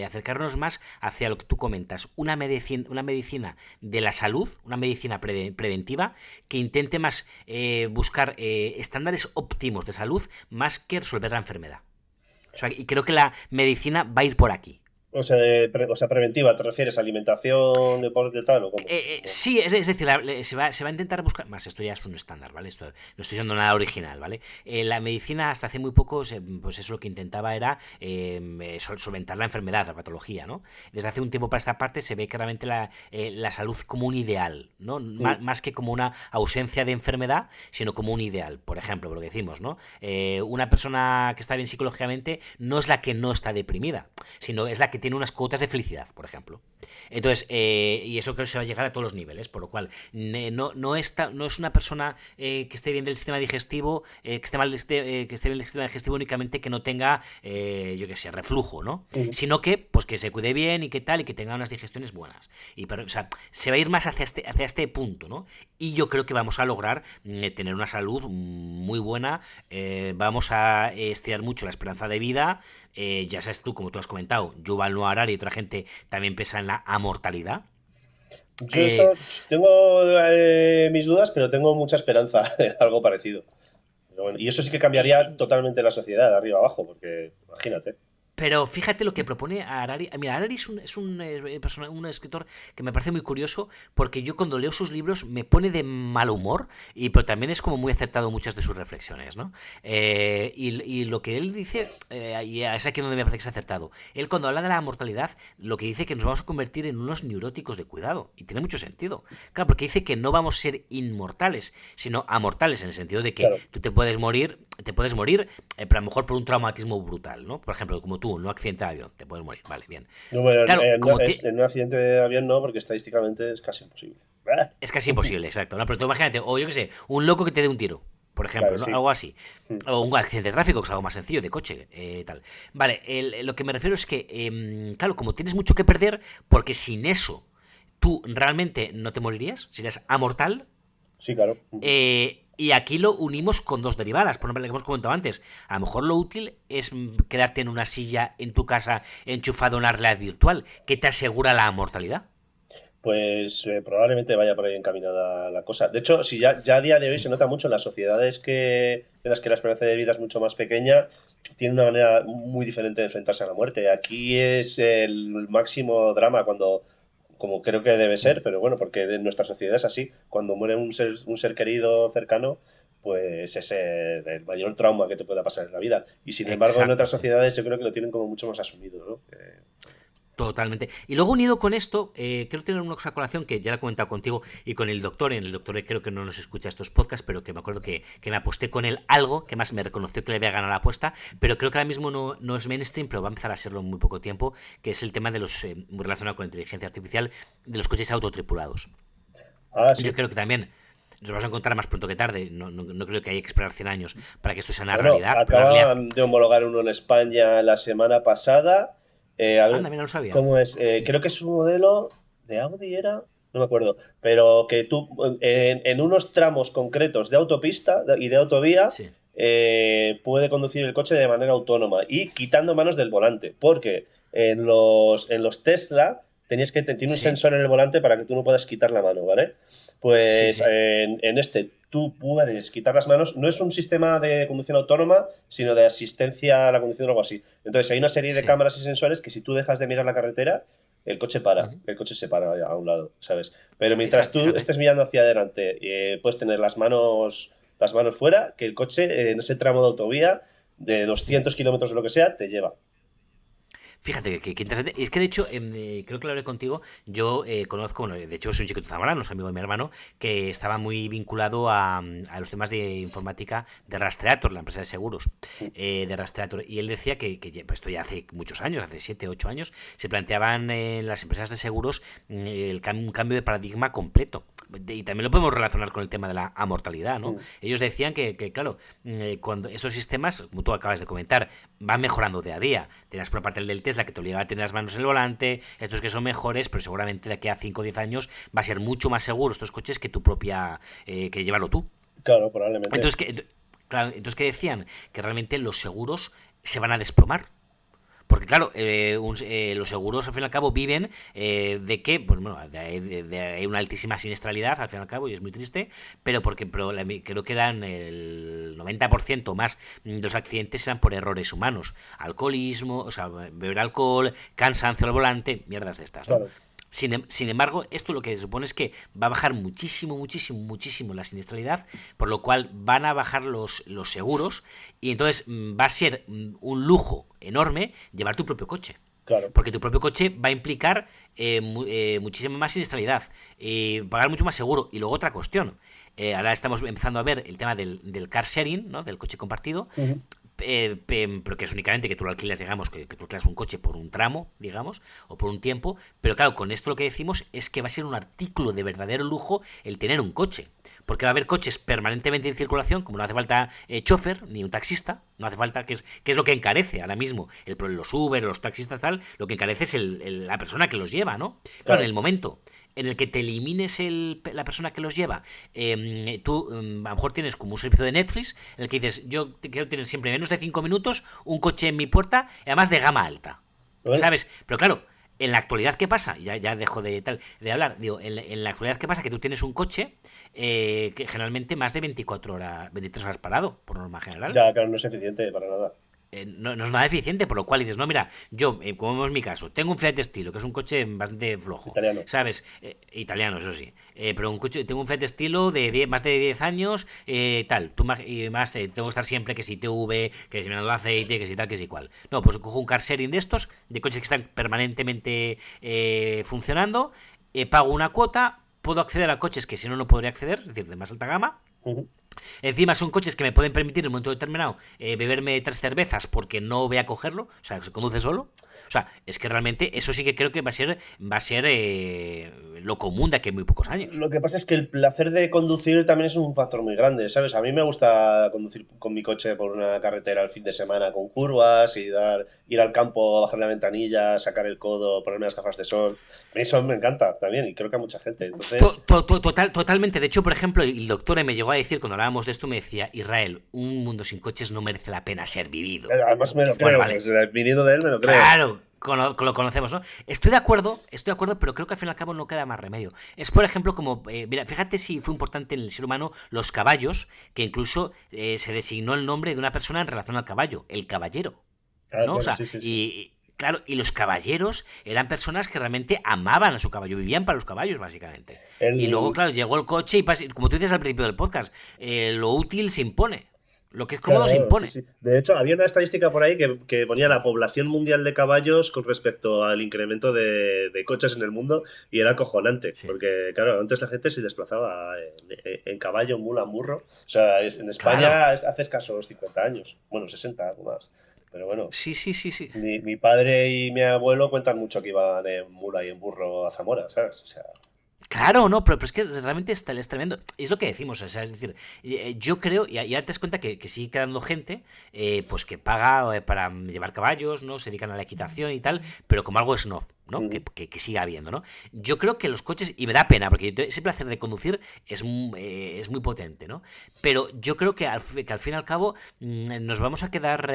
acercarnos más hacia lo que tú comentas, una medicina de la salud, una medicina preventiva que intente más buscar estándares óptimos de salud más que resolver la enfermedad. O sea, y creo que la medicina va a ir por aquí. O sea, preventiva, ¿te refieres a alimentación, deporte, tal o cómo? Sí, es decir, se va a intentar buscar. Más, esto ya es un estándar, ¿vale? Esto no estoy diciendo nada original, ¿vale? La medicina hasta hace muy poco, pues eso lo que intentaba era solventar la enfermedad, la patología, ¿no? Desde hace un tiempo para esta parte se ve claramente la salud como un ideal, ¿no? Mm. Más que como una ausencia de enfermedad, sino como un ideal. Por ejemplo, lo que decimos, ¿no? Una persona que está bien psicológicamente no es la que no está deprimida, sino es la que tiene unas cuotas de felicidad, por ejemplo. Entonces, y eso creo que se va a llegar a todos los niveles, por lo cual no es una persona que esté bien del sistema digestivo, que esté mal que esté bien del sistema digestivo únicamente que no tenga, yo qué sé, reflujo, ¿no? Mm. Sino que, pues que se cuide bien y que tal, y que tenga unas digestiones buenas. O sea, se va a ir más hacia este punto, ¿no? Y yo creo que vamos a lograr tener una salud muy buena, vamos a estirar mucho la esperanza de vida, ya sabes tú, como tú has comentado, Yuval Noah Harari y otra gente también pesa en la amortalidad. Yo Eh, eso tengo mis dudas, pero tengo mucha esperanza en algo parecido. Pero bueno, y eso sí que cambiaría eh, totalmente la sociedad de arriba abajo, porque imagínate. Pero fíjate lo que propone a Harari. Mira, Harari un escritor que me parece muy curioso porque yo cuando leo sus libros me pone de mal humor, pero también es como muy acertado muchas de sus reflexiones, ¿no? Y lo que él dice, y es aquí donde me parece que es acertado, él cuando habla de la mortalidad, lo que dice que nos vamos a convertir en unos neuróticos de cuidado, y tiene mucho sentido. Claro, porque dice que no vamos a ser inmortales, sino amortales, en el sentido de que Claro. tú te puedes morir, pero a lo mejor por un traumatismo brutal, ¿no? Por ejemplo, como tú, no accidente de avión, te puedes morir, vale, bien. No, bueno, Claro, en un accidente de avión no, porque estadísticamente es casi imposible. ¡Ah! es casi imposible, exacto, ¿no? Pero tú imagínate, o yo qué sé, un loco que te dé un tiro, por Claro, ejemplo, ¿no? sí. Algo así. Mm. O un accidente de tráfico, que es algo más sencillo, de coche, tal. Vale, lo que me refiero es que, claro, como tienes mucho que perder, porque sin eso tú realmente no te morirías, serías amortal. Sí, claro. Ujú. Y aquí lo unimos con dos derivadas, por ejemplo, lo que hemos comentado antes. A lo mejor lo útil es quedarte en una silla en tu casa enchufado a una realidad virtual que te asegura la mortalidad. Pues probablemente vaya por ahí encaminada la cosa. De hecho, si ya a día de hoy se nota mucho en las sociedades en las que la esperanza de vida es mucho más pequeña, tiene una manera muy diferente de enfrentarse a la muerte. Aquí es el máximo drama cuando, como creo que debe ser, pero bueno, porque en nuestra sociedad es así, cuando muere un ser querido cercano, pues es el mayor trauma que te pueda pasar en la vida. Y sin embargo, en otras Exacto. sociedades yo creo que lo tienen como mucho más asumido, ¿no? Totalmente. Y luego unido con esto, quiero tener una cosa a colación que ya la he comentado contigo y con el doctor. En el doctor creo que no nos escucha estos podcasts, pero que me acuerdo que me aposté con él algo, que más me reconoció que le había ganado la apuesta, pero creo que ahora mismo no es mainstream, pero va a empezar a serlo en muy poco tiempo, que es el tema de los, relacionado con la inteligencia artificial, de los coches autotripulados. Sí. Yo creo que también nos vamos a encontrar más pronto que tarde. No creo que haya que esperar 100 años para que esto sea una realidad. Acaban de homologar uno en España la semana pasada. Anda, mira, no sabía. ¿Cómo es? Creo que es un modelo de Audi, ¿era? No me acuerdo. Pero que tú, en unos tramos concretos de autopista y de autovía, Sí. puede conducir el coche de manera autónoma y quitando manos del volante. Porque en los Tesla tiene un Sí. sensor en el volante para que tú no puedas quitar la mano, ¿vale? Pues Sí. en este tú puedes quitar las manos. No es un sistema de conducción autónoma, sino de asistencia a la conducción o algo así. Entonces hay una serie de Sí. cámaras y sensores que si tú dejas de mirar la carretera, el coche para. Ujú. El coche se para a un lado, ¿sabes? Pero mientras tú Fíjate. estés mirando hacia adelante, puedes tener las manos fuera, que el coche en ese tramo de autovía de 200 kilómetros o lo que sea, te lleva. Fíjate que interesante. Es que de hecho, creo que lo hablé contigo. Yo conozco, bueno, de hecho soy un chico de Zamorano, amigo de mi hermano, que estaba muy vinculado a los temas de informática de Rastreator, la empresa de seguros de Rastreator. Y él decía que pues esto ya hace muchos años, hace 7, 8 años, se planteaban en las empresas de seguros un cambio de paradigma completo. Y también lo podemos relacionar con el tema de la amortalidad, ¿no? Ellos decían que claro, cuando estos sistemas, como tú acabas de comentar, van mejorando día a día. Tienes por una parte el del Tesla que te obliga a tener las manos en el volante, estos que son mejores, pero seguramente de aquí a 5 o 10 años va a ser mucho más seguro estos coches que tu propia, que llevarlo tú. Claro, probablemente. Entonces, ¿qué decían? Que realmente los seguros se van a desplomar. Porque claro, los seguros al fin y al cabo viven de que, pues bueno, de una altísima siniestralidad al fin y al cabo, y es muy triste, pero creo que eran el 90% más de los accidentes eran por errores humanos. Alcoholismo, o sea, beber alcohol, cansancio al volante, mierdas de estas, ¿no? Claro. Sin embargo, esto lo que se supone es que va a bajar muchísimo la siniestralidad, por lo cual van a bajar los seguros y entonces va a ser un lujo enorme llevar tu propio coche. Claro. Porque tu propio coche va a implicar muchísima más siniestralidad, pagar mucho más seguro. Y luego otra cuestión, ahora estamos empezando a ver el tema del car sharing, ¿no? Del coche compartido. Uh-huh. Pero que es únicamente que tú lo alquilas, digamos, que tú alquilas un coche por un tramo, digamos, o por un tiempo, pero claro, con esto lo que decimos es que va a ser un artículo de verdadero lujo el tener un coche, porque va a haber coches permanentemente en circulación, como no hace falta chofer, ni un taxista, no hace falta, que es lo que encarece ahora mismo, los Uber, los taxistas, tal, lo que encarece es la persona que los lleva, ¿no? Claro, en el momento en el que te elimines la persona que los lleva, tú a lo mejor tienes como un servicio de Netflix en el que dices, yo quiero tener siempre menos de 5 minutos un coche en mi puerta, además de gama alta, ¿sabes? Pero claro, en la actualidad, ¿qué pasa? Ya dejo de hablar. Digo, en la actualidad, ¿qué pasa? Que tú tienes un coche que generalmente más de 23 horas parado, por norma general. Ya, claro, no es eficiente para nada. No es nada eficiente, por lo cual dices, no, mira, yo, como es mi caso, tengo un Fiat Estilo, que es un coche bastante flojo, Italiano. ¿sabes? Italiano, eso sí, pero tengo un Fiat Estilo de más de 10 años, tal, y más, tengo que estar siempre que si TV, que si me dan el aceite, que si tal, que si cual. No, pues cojo un car sharing de estos, de coches que están permanentemente funcionando, pago una cuota, puedo acceder a coches que si no podría acceder, es decir, de más alta gama. Uh-huh. Encima son coches que me pueden permitir en un momento determinado beberme 3 cervezas porque no voy a cogerlo, o sea, se conduce solo. O sea, es que realmente eso sí que creo que va a ser lo común de aquí en muy pocos años. Lo que pasa es que el placer de conducir también es un factor muy grande, ¿sabes? A mí me gusta conducir con mi coche por una carretera el fin de semana con curvas y ir al campo, bajar la ventanilla, sacar el codo, ponerme las gafas de sol. A mí eso me encanta también y creo que a mucha gente. Entonces... Totalmente. De hecho, por ejemplo, el doctor me llegó a decir, cuando hablábamos de esto, me decía, Israel, un mundo sin coches no merece la pena ser vivido. Además me lo creo, Bueno, vale. Pues, viniendo de él me lo creo. Claro. Lo conocemos, ¿no? Estoy de acuerdo, pero creo que al fin y al cabo no queda más remedio. Es, por ejemplo, como, mira, fíjate si fue importante en el ser humano los caballos, que incluso se designó el nombre de una persona en relación al caballo, el caballero, ¿no? Claro, O sea, sí. y claro, y los caballeros eran personas que realmente amaban a su caballo, vivían para los caballos, básicamente. Y luego, claro, llegó el coche y, como tú dices al principio del podcast, lo útil se impone. Lo que es cómodo se Claro, sí, impone. sí. De hecho, había una estadística por ahí que ponía la población mundial de caballos con respecto al incremento de coches en el mundo y era acojonante, Sí. porque claro, antes la gente se desplazaba en caballo, mula, burro. O sea, en Claro. España hace escasos 50 años, bueno, 60 algo más. Pero bueno, Sí, sí, sí, sí. mi padre y mi abuelo cuentan mucho que iban en mula y en burro a Zamora, ¿sabes? O sea, Claro, no, pero es que realmente es tremendo. Es lo que decimos, o sea, es decir, yo creo, y ahora te das cuenta que sigue quedando gente, pues que paga para llevar caballos, ¿no? Se dedican a la equitación y tal, pero como algo snob, ¿no? ujú. Que siga habiendo, ¿no? Yo creo que los coches, y me da pena, porque ese placer de conducir es muy potente, ¿no? Pero yo creo que al fin y al cabo nos vamos a quedar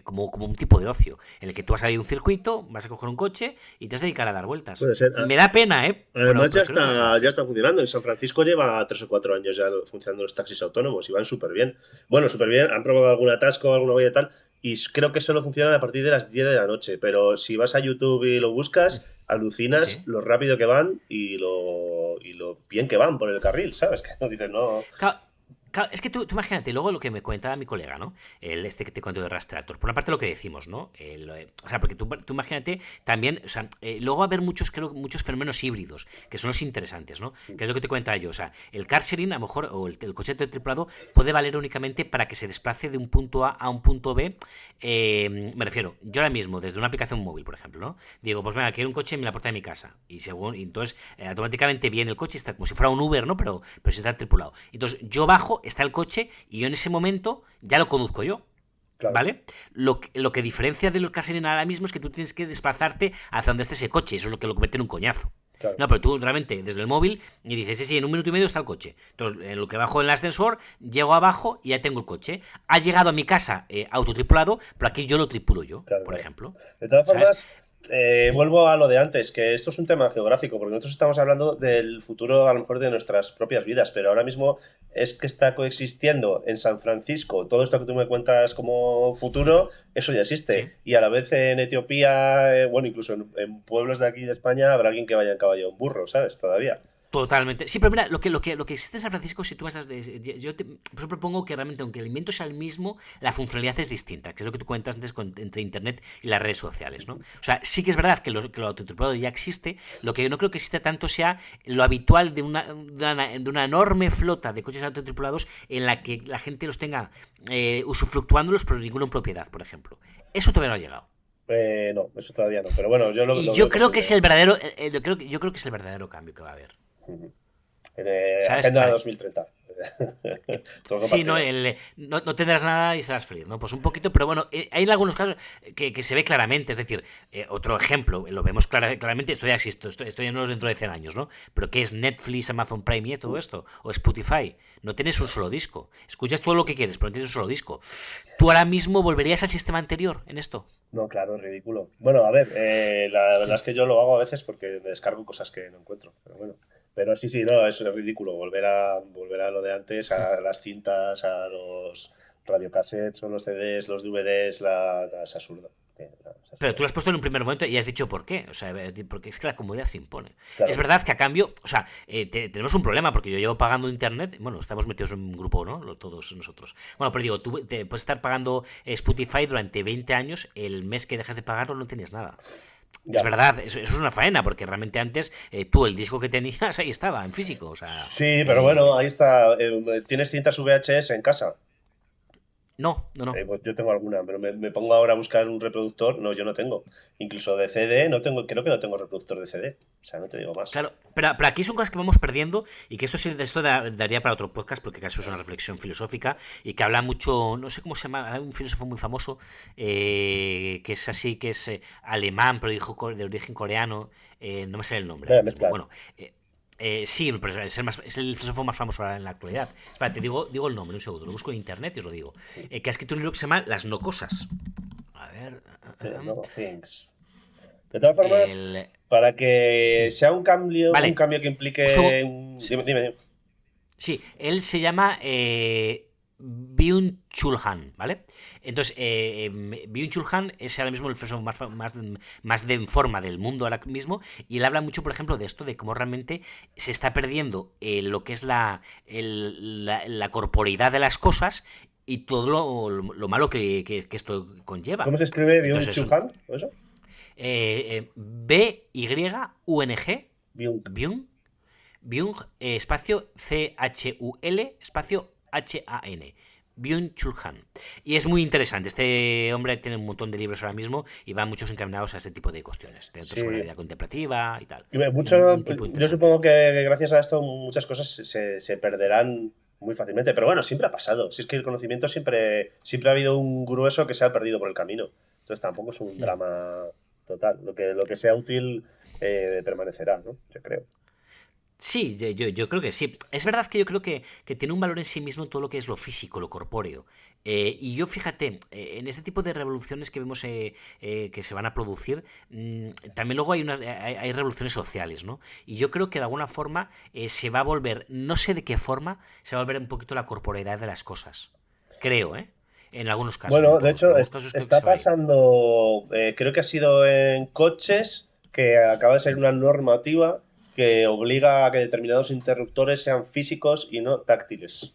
como un tipo de ocio, en el que tú vas a ir a un circuito, vas a coger un coche y te vas a dedicar a dar vueltas. Puede ser. Me da pena, ¿eh? Además, Pero creo que va a ser ya así. está funcionando. En San Francisco lleva 3 o 4 años ya funcionando los taxis autónomos y van súper bien. Bueno, súper bien. Han probado algún atasco, alguna huella y tal. Y creo que solo funcionan a partir de las 10 de la noche. Pero si vas a YouTube y lo buscas, alucinas Sí. lo rápido que van y lo bien que van por el carril, ¿sabes? Que no dices, no. Claro, claro, es que tú imagínate, luego lo que me comentaba mi colega, ¿no? Este que te cuento de Rastrator. Por una parte lo que decimos, ¿no? O sea, porque tú imagínate también, o sea, luego va a haber creo, muchos fenómenos híbridos, que son los interesantes, ¿no? Que es lo que te cuenta yo. O sea, el car sharing, a lo mejor, o el coche tripulado, puede valer únicamente para que se desplace de un punto A un punto B. Me refiero, yo ahora mismo, desde una aplicación móvil, por ejemplo, ¿no? Digo, pues venga, quiero un coche en la puerta de mi casa. Y entonces automáticamente viene el coche, está como si fuera un Uber, ¿no? Pero si está tripulado. Entonces yo bajo, está el coche y yo en ese momento ya lo conduzco yo. Claro, ¿Vale? Lo que diferencia de los caserín ahora mismo es que tú tienes que desplazarte hacia donde esté ese coche. Eso es lo que lo convierte en un coñazo. claro, No, pero tú realmente desde el móvil y dices, sí, sí, en 1 minuto y medio está el coche. Entonces, en lo que bajo en el ascensor, llego abajo y ya tengo el coche. Ha llegado a mi casa autotripulado, pero aquí yo lo tripulo yo, claro, por claro. ejemplo. De todas ¿Sabes? formas, vuelvo a lo de antes, que esto es un tema geográfico, porque nosotros estamos hablando del futuro a lo mejor de nuestras propias vidas, pero ahora mismo es que está coexistiendo en San Francisco todo esto que tú me cuentas como futuro, eso ya existe. Sí. Y a la vez en Etiopía, bueno, incluso en pueblos de aquí de España habrá alguien que vaya en caballo o en burro, ¿sabes? Todavía. Totalmente. Sí, pero mira, lo que existe en San Francisco, si tú vas a... Por eso propongo que realmente, aunque el invento sea el mismo, la funcionalidad es distinta, que es lo que tú cuentas antes entre Internet y las redes sociales, ¿no? O sea, sí que es verdad que lo autotripulado ya existe, lo que yo no creo que exista tanto sea lo habitual de una enorme flota de coches autotripulados en la que la gente los tenga usufructuándolos, pero ninguno en propiedad, por ejemplo. Eso todavía no ha llegado. No, eso todavía no, pero bueno, yo Y lo yo veo creo que es posible. el verdadero... yo creo que es el verdadero cambio que va a haber. Ujú. En, ¿Sabes? Agenda 2030. Todo Sí, no, compartido. no tendrás nada y serás feliz, ¿no? Pues un poquito, pero bueno, hay algunos casos que se ve claramente, es decir, otro ejemplo, lo vemos claramente, esto ya existe, esto ya no es dentro de 100 años, ¿no? Pero ¿qué es Netflix, Amazon Prime y todo esto? O Spotify, no tienes un solo disco, escuchas todo lo que quieres, pero no tienes un solo disco. ¿Tú ahora mismo volverías al sistema anterior en esto? No, claro, es ridículo. Bueno, a ver, la verdad es que yo lo hago a veces porque me descargo cosas que no encuentro, pero bueno. Pero sí, sí, no, es ridículo volver a lo de antes, a las cintas, a los radiocassettes o los CDs, los DVDs, es absurdo. Es Pero tú absurdo. lo has puesto en un primer momento y has dicho por qué. O sea, porque es que la comodidad se impone. Es Claro, verdad que a cambio, o sea, tenemos un problema porque yo llevo pagando internet. Bueno, estamos metidos en un grupo, ¿no? Todos nosotros. Bueno, pero digo, tú te puedes estar pagando Spotify durante 20 años. El mes que dejas de pagarlo no tienes nada. Es ya. verdad, eso es una faena porque realmente antes tú el disco que tenías ahí estaba en físico. O sea, Sí, pero bueno, ahí está. ¿Tienes cintas VHS en casa? no, no, no. Pues yo tengo alguna, pero me pongo ahora a buscar un reproductor. No, yo no tengo. Incluso de CD, no tengo, creo que no tengo reproductor de CD. O sea, no te digo más. Claro, pero aquí son cosas que vamos perdiendo y que esto daría para otro podcast porque casi es una reflexión filosófica y que habla mucho, no sé cómo se llama, hay un filósofo muy famoso que es así, que es alemán, pero dijo de origen coreano, no me sale el nombre Voy ahora a mismo. mezclar. Bueno, sí, pero es el filósofo más famoso ahora en la actualidad. Espera, te digo el nombre, un segundo, lo busco en internet y os lo digo. Que ha escrito un libro que se llama Las no cosas. A ver. No things. De todas formas, El, para que sea un vale, cambio que un segundo. implique. Dime, dime, dime. Sí, él se llama Byung-Chul Han, ¿vale? Entonces, Byung-Chul Han es ahora mismo el filósofo más de en forma del mundo ahora mismo, y él habla mucho, por ejemplo, de esto, de cómo realmente se está perdiendo lo que es la corporeidad de las cosas y todo lo malo que esto conlleva. ¿Cómo se escribe Entonces, Byung-Chul Han? ¿O eso? Byung, Byung. Byung, espacio Chul, espacio Han. Byung-Chul Han. Y es muy interesante. Este hombre tiene un montón de libros ahora mismo y van muchos encaminados a este tipo de cuestiones. De sobre la Sí. vida contemplativa y tal. Y Un tipo yo interesante. supongo que gracias a esto muchas cosas se perderán muy fácilmente. Pero bueno, siempre ha pasado. Si es que el conocimiento siempre ha habido un grueso que se ha perdido por el camino. Entonces tampoco es un drama total. Lo que sea útil permanecerá, ¿no? Yo creo. Sí, yo creo que sí. Es verdad que yo creo que tiene un valor en sí mismo todo lo que es lo físico, lo corpóreo. Y yo, fíjate, en este tipo de revoluciones que vemos que se van a producir, también luego hay revoluciones sociales, ¿no? Y yo creo que de alguna forma se va a volver, no sé de qué forma, se va a volver un poquito la corporeidad de las cosas. Creo, ¿eh? En algunos casos, no Bueno, en de todos, pero hecho, en algunos casos creo que está se va a ir. pasando, creo que ha sido en coches, que acaba de salir una normativa que obliga a que determinados interruptores sean físicos y no táctiles,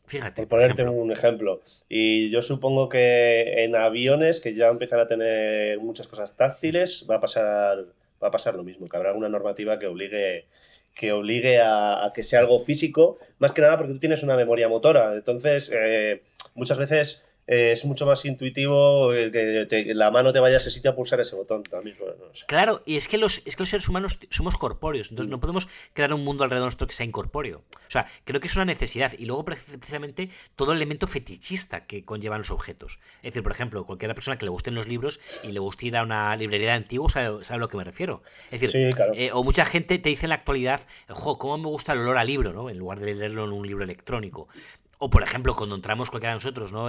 Fíjate, por por ponerte ejemplo. un ejemplo. Y yo supongo que en aviones, que ya empiezan a tener muchas cosas táctiles, va a pasar lo mismo, que habrá alguna normativa que obligue a que sea algo físico, más que nada porque tú tienes una memoria motora. Entonces, muchas veces es mucho más intuitivo el que la mano te vaya a ese sitio a pulsar ese botón también. Bueno, no sé. Claro, y es que los seres humanos somos corpóreos, entonces no podemos crear un mundo alrededor nuestro que sea incorpóreo. O sea, creo que es una necesidad. Y luego, precisamente, todo el elemento fetichista que conllevan los objetos. Es decir, por ejemplo, cualquier persona que le gusten los libros y le guste ir a una librería de antiguos sabe a lo que me refiero. Es decir, Sí, claro. o mucha gente te dice en la actualidad, jo, cómo me gusta el olor a libro, ¿no? En lugar de leerlo en un libro electrónico. O, por ejemplo, cuando entramos cualquiera de nosotros, ¿no?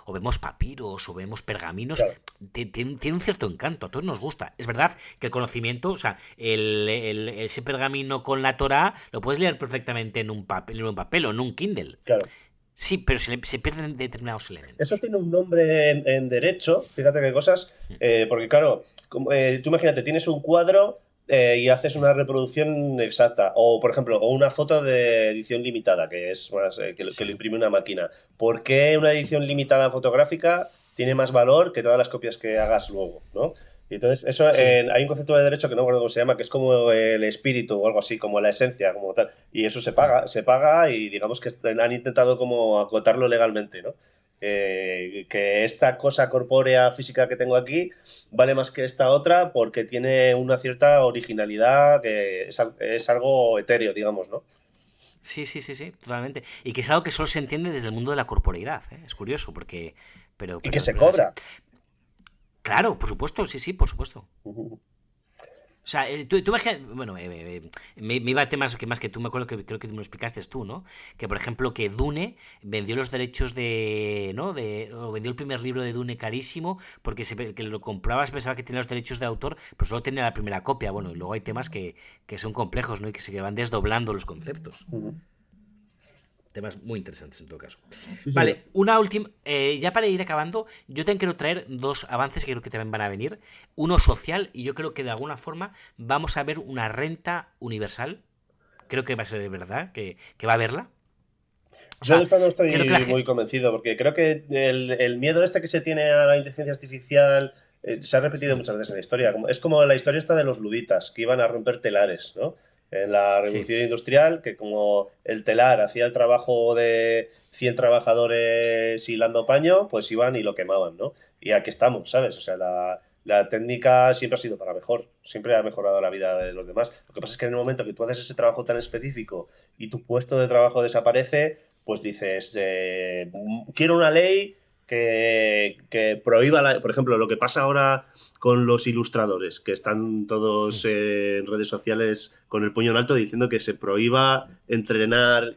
O vemos papiros, o vemos pergaminos, Claro. tiene un cierto encanto, a todos nos gusta. Es verdad que el conocimiento, o sea, ese pergamino con la Torah lo puedes leer perfectamente en un papel o en un Kindle. Claro. Sí, pero se pierden determinados Eso elementos. tiene un nombre en derecho, fíjate qué cosas, porque claro, tú imagínate, tienes un cuadro y haces una reproducción exacta, o por ejemplo, o una foto de edición limitada, que es más, que lo Sí, imprime una máquina. ¿Por qué una edición limitada fotográfica tiene más valor que todas las copias que hagas luego, ¿no? Y entonces, eso, sí, hay un concepto de derecho que no recuerdo cómo se llama, que es como el espíritu o algo así, como la esencia, como tal. Y eso se paga y digamos que han intentado como acotarlo legalmente, ¿no? Que esta cosa corpórea física que tengo aquí vale más que esta otra porque tiene una cierta originalidad que es algo etéreo, digamos, ¿no? sí, sí, sí, sí, totalmente. Y que es algo que solo se entiende desde el mundo de la corporeidad, ¿eh? Es curioso, porque. Pero, Y que pero, se pero es así. cobra. Claro, por supuesto, sí, sí, por supuesto. O sea, tú imaginas, bueno, me iba a temas que más que tú, me acuerdo que creo que me lo explicaste tú, ¿no? Que por ejemplo que Dune vendió los derechos ¿no? O vendió el primer libro de Dune carísimo porque que lo comprabas pensaba que tenía los derechos de autor, pero solo tenía la primera copia. Bueno, y luego hay temas que son complejos, ¿no? Y que se van desdoblando los conceptos. Temas muy interesantes en todo caso. Sí, señor. Vale, una última. Ya para ir acabando, yo te quiero traer dos avances que creo que también van a venir. Uno social, y yo creo que de alguna forma vamos a ver una renta universal. Creo que va a ser verdad, que va a haberla. O Yo de sea, esto no creo que la estoy muy gente. convencido, porque creo que el miedo este que se tiene a la inteligencia artificial se ha repetido muchas veces en la historia. Es como la historia esta de los luditas, que iban a romper telares, ¿no? En la Sí, revolución industrial, que como el telar hacía el trabajo de 100 trabajadores hilando paño, pues iban y lo quemaban, ¿no? Y aquí estamos, ¿sabes? O sea, la técnica siempre ha sido para mejor, siempre ha mejorado la vida de los demás. Lo que pasa es que en el momento que tú haces ese trabajo tan específico y tu puesto de trabajo desaparece, pues dices, quiero una ley que prohíba, por ejemplo, lo que pasa ahora con los ilustradores, que están todos en redes sociales con el puño en alto diciendo que se prohíba entrenar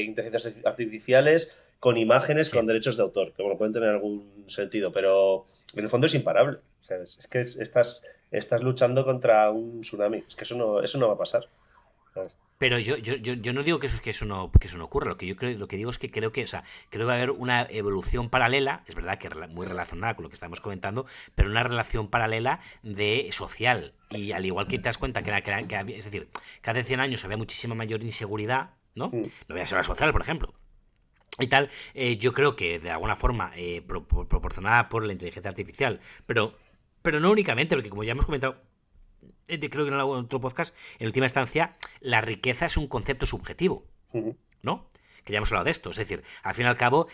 inteligencias artificiales con imágenes con sí. derechos de autor, que bueno, pueden tener algún sentido, pero en el fondo es imparable. O sea, es que estás luchando contra un tsunami. Es que eso no va a pasar, ¿sabes? Pero yo no digo que eso no ocurra. Lo que digo es que creo que, o sea, creo que va a haber una evolución paralela, es verdad que muy relacionada con lo que estamos comentando, pero una relación paralela de social. Y al igual que te das cuenta es decir, que hace 100 años había muchísima mayor inseguridad, ¿no? Mm. No voy a ser social, por ejemplo. Y tal, yo creo que de alguna forma proporcionada por la inteligencia artificial, pero no únicamente, porque como ya hemos comentado creo que en otro podcast, en última instancia, la riqueza es un concepto subjetivo, Ujú. ¿no? Que ya hemos hablado de esto. Es decir, al fin y al cabo,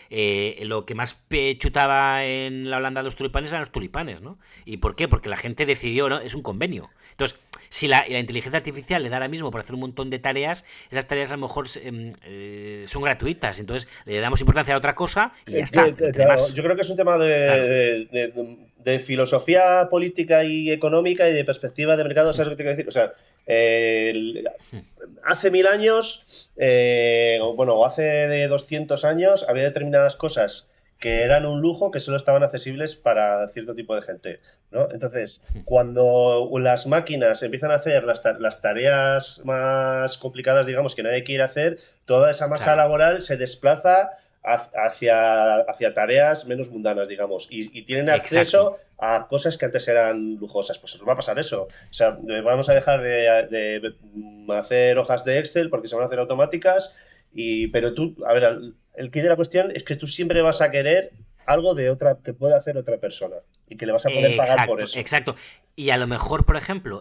lo que más chutaba en la Holanda de los tulipanes eran los tulipanes, ¿no? ¿Y por qué? Porque la gente decidió, ¿no? Es un convenio. Entonces, si la inteligencia artificial le da ahora mismo por hacer un montón de tareas, esas tareas a lo mejor son gratuitas. Entonces, le damos importancia a otra cosa y ya está. No tiene Claro, más. yo creo que es un tema Claro. de filosofía política y económica y de perspectiva de mercado, ¿sabes lo que te quiero decir? O sea, hace 1000 años, o hace de 200 años, había determinadas cosas que eran un lujo que solo estaban accesibles para cierto tipo de gente, ¿no? Entonces, cuando las máquinas empiezan a hacer las tareas más complicadas, digamos, que nadie quiere hacer, toda esa masa Claro. laboral se desplaza hacia tareas menos mundanas, digamos, y tienen Exacto. acceso a cosas que antes eran lujosas. Pues os va a pasar eso. O sea, vamos a dejar de hacer hojas de Excel porque se van a hacer automáticas, pero tú, a ver, el key de la cuestión es que tú siempre vas a querer algo de otra que pueda hacer otra persona y que le vas a poder pagar por Exacto, eso. exacto. Y a lo mejor, por ejemplo,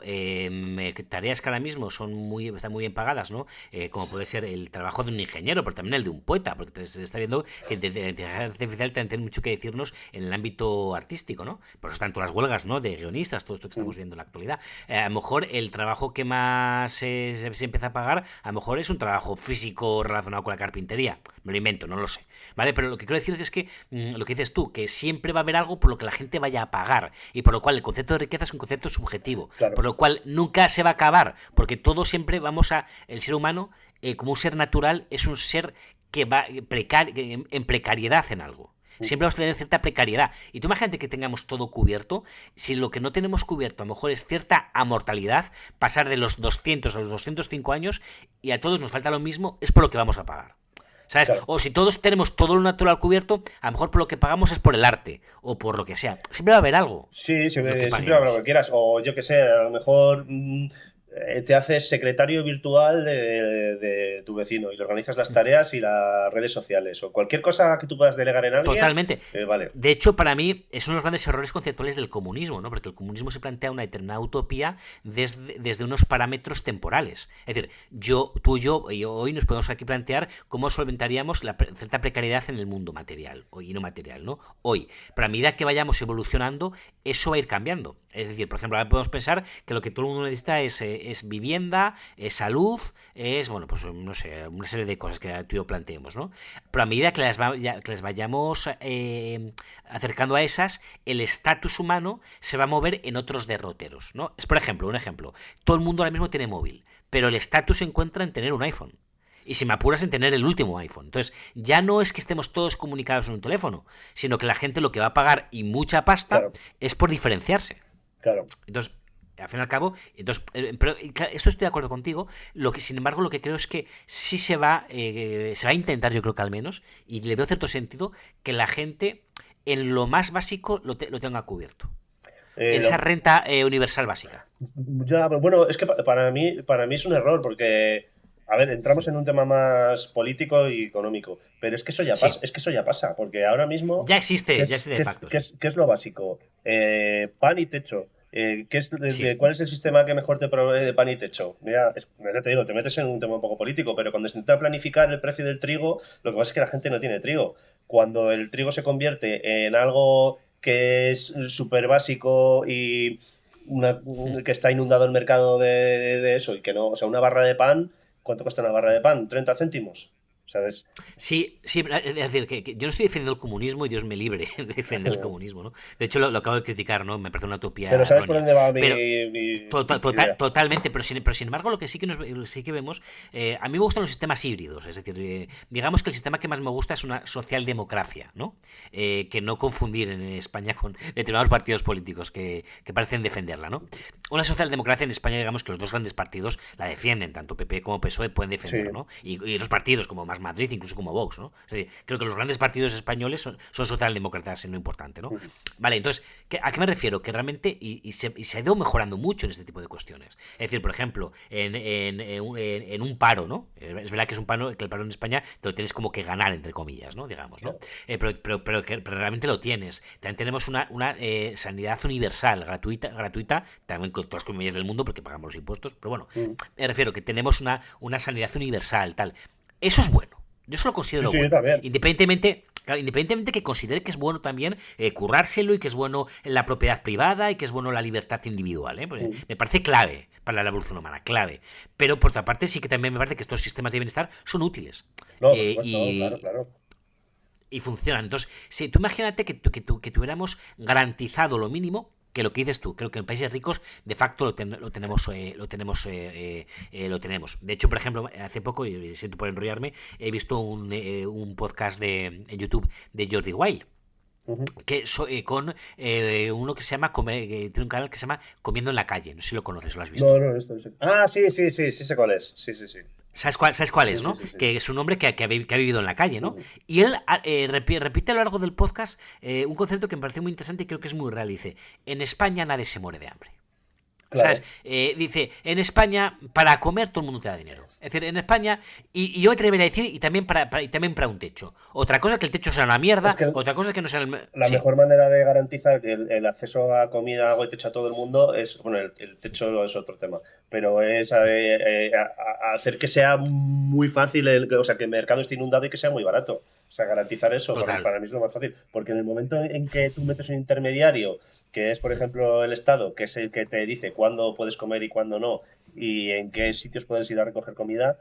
tareas que ahora mismo están muy bien pagadas, ¿no? Como puede ser el trabajo de un ingeniero, pero también el de un poeta, porque se está viendo que la inteligencia artificial también tiene mucho que decirnos en el ámbito artístico, ¿no? Por eso están todas las huelgas, ¿no? De guionistas, todo esto que estamos viendo en la actualidad. A lo mejor el trabajo que más se empieza a pagar, a lo mejor es un trabajo físico relacionado con la carpintería. Me lo invento, no lo sé. ¿Vale? Pero lo que quiero decir es que lo que dices tú, que siempre va a haber algo por lo que la gente vaya a pagar. Y por lo cual el concepto de riqueza es un concepto subjetivo. Claro. Por lo cual nunca se va a acabar. Porque todo siempre vamos a. El ser humano, como un ser natural, es un ser que va en precariedad en algo. Siempre vamos a tener cierta precariedad. Y tú imagínate que tengamos todo cubierto. Si lo que no tenemos cubierto a lo mejor es cierta amortalidad, pasar de los 200 a los 205 años y a todos nos falta lo mismo, es por lo que vamos a pagar. ¿Sabes? Claro. O si todos tenemos todo lo natural cubierto, a lo mejor por lo que pagamos es por el arte o por lo que sea. Siempre va a haber algo Sí, en lo que siempre habrá lo que paguemos. quieras. O yo que sé, a lo mejor te haces secretario virtual de tu vecino y le organizas las tareas y las redes sociales. O cualquier cosa que tú puedas delegar en alguien, Totalmente. vale. De hecho, para mí, es uno de los grandes errores conceptuales del comunismo, ¿no? Porque el comunismo se plantea una determinada utopía desde unos parámetros temporales. Es decir, tú y yo hoy nos podemos aquí plantear cómo solventaríamos cierta precariedad en el mundo material y no material, ¿no? Hoy. Pero a medida que vayamos evolucionando, eso va a ir cambiando. Es decir, por ejemplo, ahora podemos pensar que lo que todo el mundo necesita es vivienda, es salud, bueno, pues no sé, una serie de cosas que tú y yo planteemos, ¿no? Pero a medida que que las vayamos acercando a esas, el estatus humano se va a mover en otros derroteros, ¿no? Es, por ejemplo, un ejemplo. Todo el mundo ahora mismo tiene móvil, pero el estatus se encuentra en tener un iPhone. Y si me apuras en tener el último iPhone. Entonces, ya no es que estemos todos comunicados en un teléfono, sino que la gente lo que va a pagar y mucha pasta Claro, es por diferenciarse. claro. Entonces, al fin y al cabo, pero esto estoy de acuerdo contigo. Sin embargo, lo que creo es que sí se va a intentar, yo creo que al menos, y le veo cierto sentido, que la gente en lo más básico lo tenga cubierto. Eh, Esa lo- renta universal básica. ya, pero bueno, es que para mí es un error porque, a ver, entramos en un tema más político y económico, pero es que eso ya pasa, Sí, es que eso ya pasa, porque ahora mismo, ya existe de facto, sí. ¿qué es lo básico? Pan y techo. Sí, ¿Cuál es el sistema que mejor te provee de pan y techo? Mira, ya te digo, te metes en un tema un poco político, pero cuando se intenta planificar el precio del trigo, lo que pasa es que la gente no tiene trigo. Cuando el trigo se convierte en algo que es súper básico y que está inundado el mercado de eso y que no, o sea, una barra de pan, ¿cuánto cuesta una barra de pan? ¿30 céntimos? ¿sabes? Sí, sí, es decir, que yo no estoy defendiendo el comunismo y Dios me libre de defender el comunismo, ¿no? De hecho, lo acabo de criticar, ¿no? Me parece una Pero utopía ¿sabes por errónea. dónde va Pero mi idea? totalmente, pero sin embargo, lo que sí que, sí que vemos, a mí me gustan los sistemas híbridos, es decir, digamos que el sistema que más me gusta es una socialdemocracia, ¿no? Que no confundir en España con determinados partidos políticos que parecen defenderla, ¿no? Una socialdemocracia en España, digamos que los dos grandes partidos la defienden, tanto PP como PSOE pueden Sí, defender, ¿no? Y los partidos como Más Madrid, incluso como Vox, ¿no? Es decir, creo que los grandes partidos españoles son socialdemócratas en lo importante, ¿no? Vale, entonces, ¿a qué me refiero? Que realmente, se ha ido mejorando mucho en este tipo de cuestiones. Es decir, por ejemplo, en un paro, ¿no? Es verdad que es un paro, que el paro en España te lo tienes como que ganar, entre comillas, ¿no? Digamos, ¿no? claro. Pero realmente lo tienes. También tenemos una sanidad universal, gratuita, también con todas las comillas del mundo, porque pagamos los impuestos, pero bueno, Mm. me refiero que tenemos una sanidad universal, tal. Eso es bueno. Yo eso lo Sí, considero sí, yo bueno. también. Independientemente que considere que es bueno también currárselo y que es bueno la propiedad privada y que es bueno la libertad individual. Pues, Mm. me parece clave para la evolución humana, clave. Pero por otra parte sí que también me parece que estos sistemas de bienestar son útiles. No, por Eh, supuesto, claro, y, claro. y funcionan. Entonces, si tú imagínate que tuviéramos garantizado lo mínimo, que lo que dices tú, creo que en países ricos de facto lo tenemos. De hecho, por ejemplo, hace poco, y siento por enrollarme, he visto un podcast en YouTube de Jordi Wild, Ujú. con uno que se llama, tiene un canal que se llama Comiendo en la calle, no sé si lo conoces o lo has No, visto. no, esto no sé. Ah, sí, sí, sí, sí sé cuál es. Sí, sí, sí. Sabes cuál Sí, es, sí, no? sí, sí. Que es un hombre que ha vivido en la calle, ¿no? Ujú. Y él repite a lo largo del podcast un concepto que me parece muy interesante y creo que es muy real. Dice, en España nadie se muere de hambre. ¿Sabes? Claro. Dice, en España para comer todo el mundo te da dinero. Es decir, en España, y yo me atrevería a decir, y también para un techo. Otra cosa es que el techo sea una Es mierda, que otra cosa es que no sea la Sí, mejor manera de garantizar que el acceso a comida, agua y techo a todo el mundo es, bueno, el techo es otro tema, pero es a hacer que sea muy fácil, o sea, que el mercado esté inundado y que sea muy barato. O sea, garantizar eso, porque total. para mí es lo más fácil. Porque en el momento en que tú metes un intermediario, que es, por ejemplo, el Estado, que es el que te dice cuándo puedes comer y cuándo no, y en qué sitios puedes ir a recoger comida,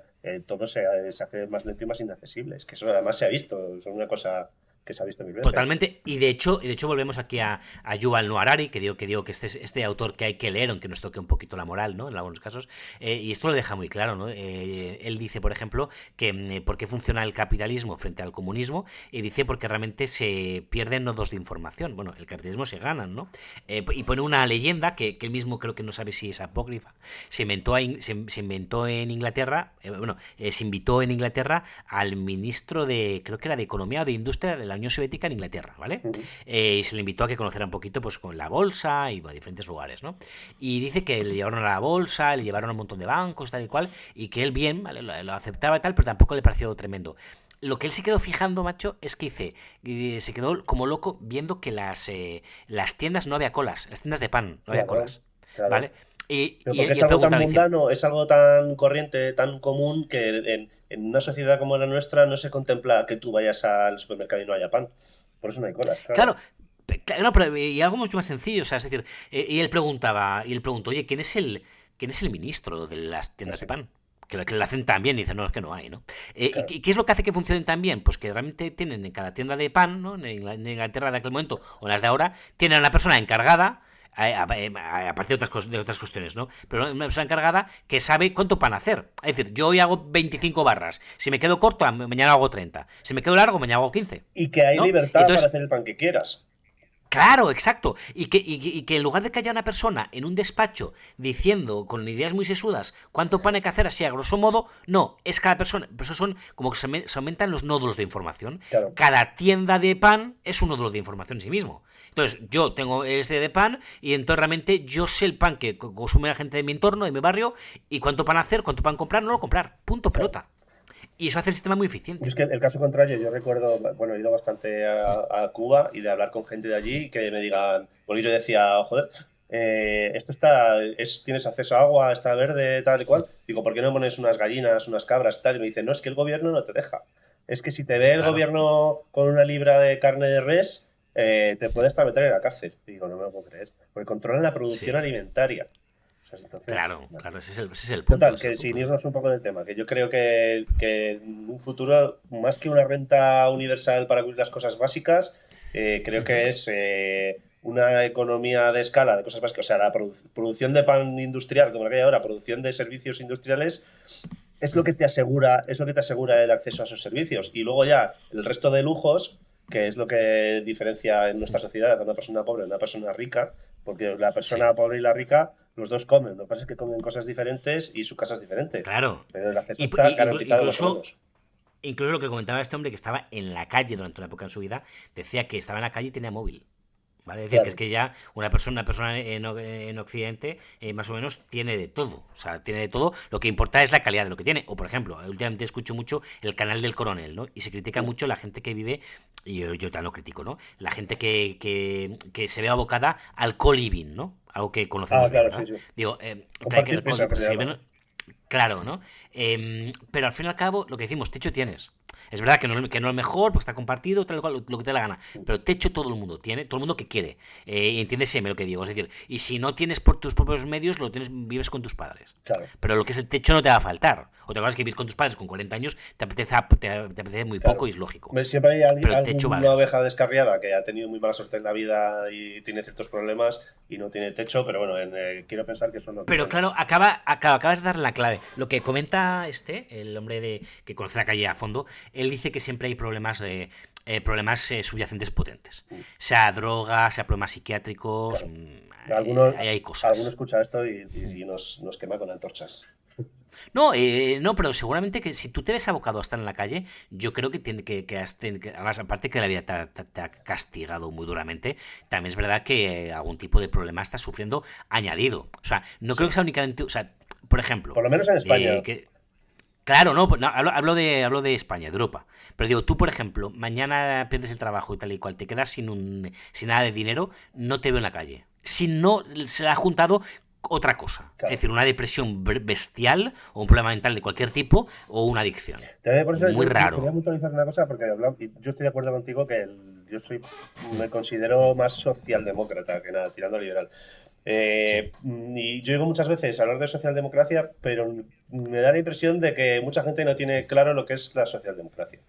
todo se hace más lento y más inaccesible. Es que eso además se ha visto, es una cosa que se ha visto mil veces. Totalmente, y de hecho volvemos aquí a Yuval Noah Harari, que digo que este autor que hay que leer, aunque nos toque un poquito la moral, ¿no? En algunos casos, y esto lo deja muy claro, ¿no? Él dice, por ejemplo, que por qué funciona el capitalismo frente al comunismo, y dice porque realmente se pierden nodos de información. Bueno, el capitalismo se ganan, ¿no? Y pone una leyenda que él mismo creo que no sabe si es apócrifa. Se inventó en Inglaterra, se invitó en Inglaterra al ministro creo que era de Economía o de Industria de la Unión Soviética en Inglaterra, ¿vale? Ujú. Y se le invitó a que conociera un poquito pues con la bolsa y diferentes lugares, ¿no? Y dice que le llevaron a la bolsa, le llevaron a un montón de bancos, tal y cual, y que él bien, ¿vale? Lo aceptaba y tal, pero tampoco le pareció tremendo. Lo que él se quedó fijando, macho, es que se quedó como loco viendo que las tiendas no había colas, las tiendas de pan no había Claro, colas, claro. ¿vale? Y, Pero y, porque él, es y él algo tan preguntaba, dice, mundano, es algo tan corriente, tan común, que en una sociedad como la nuestra no se contempla que tú vayas al supermercado y no haya pan. Por eso no hay colas, claro. claro, no, pero y algo mucho más sencillo, o sea, es decir, y él preguntó, oye, ¿quién es el ministro de las tiendas de Así, pan? Que lo hacen tan bien, y dicen, no, es que no hay, ¿no? claro. ¿Qué es lo que hace que funcionen tan bien? Pues que realmente tienen en cada tienda de pan, ¿no? En Inglaterra de aquel momento, o en las de ahora, tienen a una persona encargada, aparte de otras cuestiones, ¿no? Pero una persona encargada que sabe cuánto pan hacer. Es decir, yo hoy hago 25 barras. Si me quedo corto, mañana hago 30. Si me quedo largo, mañana hago 15. Y que hay ¿No? libertad para Entonces, hacer el pan que quieras. claro, exacto. Y que en lugar de que haya una persona en un despacho diciendo con ideas muy sesudas cuánto pan hay que hacer así a grosso modo, no, es cada persona. Por eso son como que se aumentan los nódulos de información. Claro. Cada tienda de pan es un nódulo de información en sí mismo. Entonces, yo tengo este de pan y entonces realmente yo sé el pan que consume la gente de mi entorno, de mi barrio, y cuánto pan hacer, cuánto pan comprar, no lo comprar. Punto Claro. pelota. Y eso hace el sistema muy Y es eficiente. que el caso contrario, yo recuerdo, bueno, he ido bastante a Cuba y de hablar con gente de allí y que me digan, porque yo decía, joder, esto tienes acceso a agua, está verde, tal y cual. Digo, ¿por qué no pones unas gallinas, unas cabras y tal? Y me dicen, no, es que el gobierno no te deja. Es que si te ve el Claro. gobierno con una libra de carne de res, te puede hasta meter en la cárcel. Y digo, no me lo puedo creer. Porque controlan la producción Sí. alimentaria. ¿Sabes? Entonces, Claro, bueno. claro, ese es el punto. Total, Ese es que el sin punto. irnos un poco del tema, que yo creo que en un futuro, más que una renta universal para cubrir las cosas básicas, creo Ujú. que es una economía de escala de cosas básicas. O sea, la producción de pan industrial, como la que hay ahora, producción de servicios industriales, Ujú. es lo que te asegura el acceso a esos servicios. Y luego ya el resto de lujos, que es lo que diferencia en nuestra sociedad a una persona pobre de una persona rica, porque la Sí, persona pobre y la rica, los dos comen. Lo que pasa es que comen cosas diferentes y su casa es diferente. claro. Pero el acceso Y, está garantizado más o incluso, menos. incluso lo que comentaba este hombre que estaba en la calle durante una época en su vida, decía que estaba en la calle y tenía móvil. ¿Vale? Es decir, que es Claro. que ya una persona en Occidente más o menos tiene de todo. O sea, tiene de todo. Lo que importa es la calidad de lo que tiene. O, por ejemplo, últimamente escucho mucho el canal del Coronel, ¿no? Y se critica Mm. mucho la gente que vive, y yo también lo critico, ¿no? La gente que se ve abocada al co-living, ¿no? Algo que Ah, conocemos bien, claro, sí, ¿verdad? sí. Digo, trae que Compartir el piso, que se se llama. ven, claro, ¿no? Pero al fin y al cabo, lo que decimos, techo tienes. Es verdad que no es mejor, porque está compartido, tal cual, lo que te dé la gana. Mm. Pero techo todo el mundo tiene, todo el mundo que quiere. Entiéndese lo que digo. Es decir, y si no tienes por tus propios medios, vives con tus padres. Claro, Pero lo que es el techo no te va a faltar. Otra cosa es que vivir con tus padres con 40 años te apetece muy poco claro. y es lógico. Hombre, siempre hay Pero el techo va a alguna haber. oveja descarriada que ha tenido muy mala suerte en la vida y tiene ciertos problemas y no tiene techo, pero bueno, quiero pensar que son los Pero claro, menos. acabas de dar la clave. Lo que comenta el hombre que conoce la calle a fondo, él dice que siempre hay problemas subyacentes potentes. Mm. Sea droga, sea problemas psiquiátricos, Claro. Alguno, ahí hay alguno cosas. escucha esto y nos quema con antorchas. No, pero seguramente que si tú te ves abocado a estar en la calle, yo creo que tiene además, aparte que la vida te ha castigado muy duramente, también es verdad que algún tipo de problema estás sufriendo añadido. O sea, no creo que Sí. sea únicamente, o sea, por ejemplo, Por lo menos en España. claro, no, pues no, hablo de España, de Europa. Pero digo, tú, por ejemplo, mañana pierdes el trabajo y tal y cual, te quedas sin nada de dinero, no te veo en la calle. Si no se le ha juntado otra cosa. Es Claro. decir, una depresión bestial o un problema mental de cualquier tipo o una adicción. Por eso Muy yo quería raro. puntualizar una cosa, porque y yo estoy de acuerdo contigo que me considero más socialdemócrata que nada, tirando a liberal. Sí, Y yo digo muchas veces hablar de socialdemocracia, pero me da la impresión de que mucha gente no tiene claro lo que es la socialdemocracia.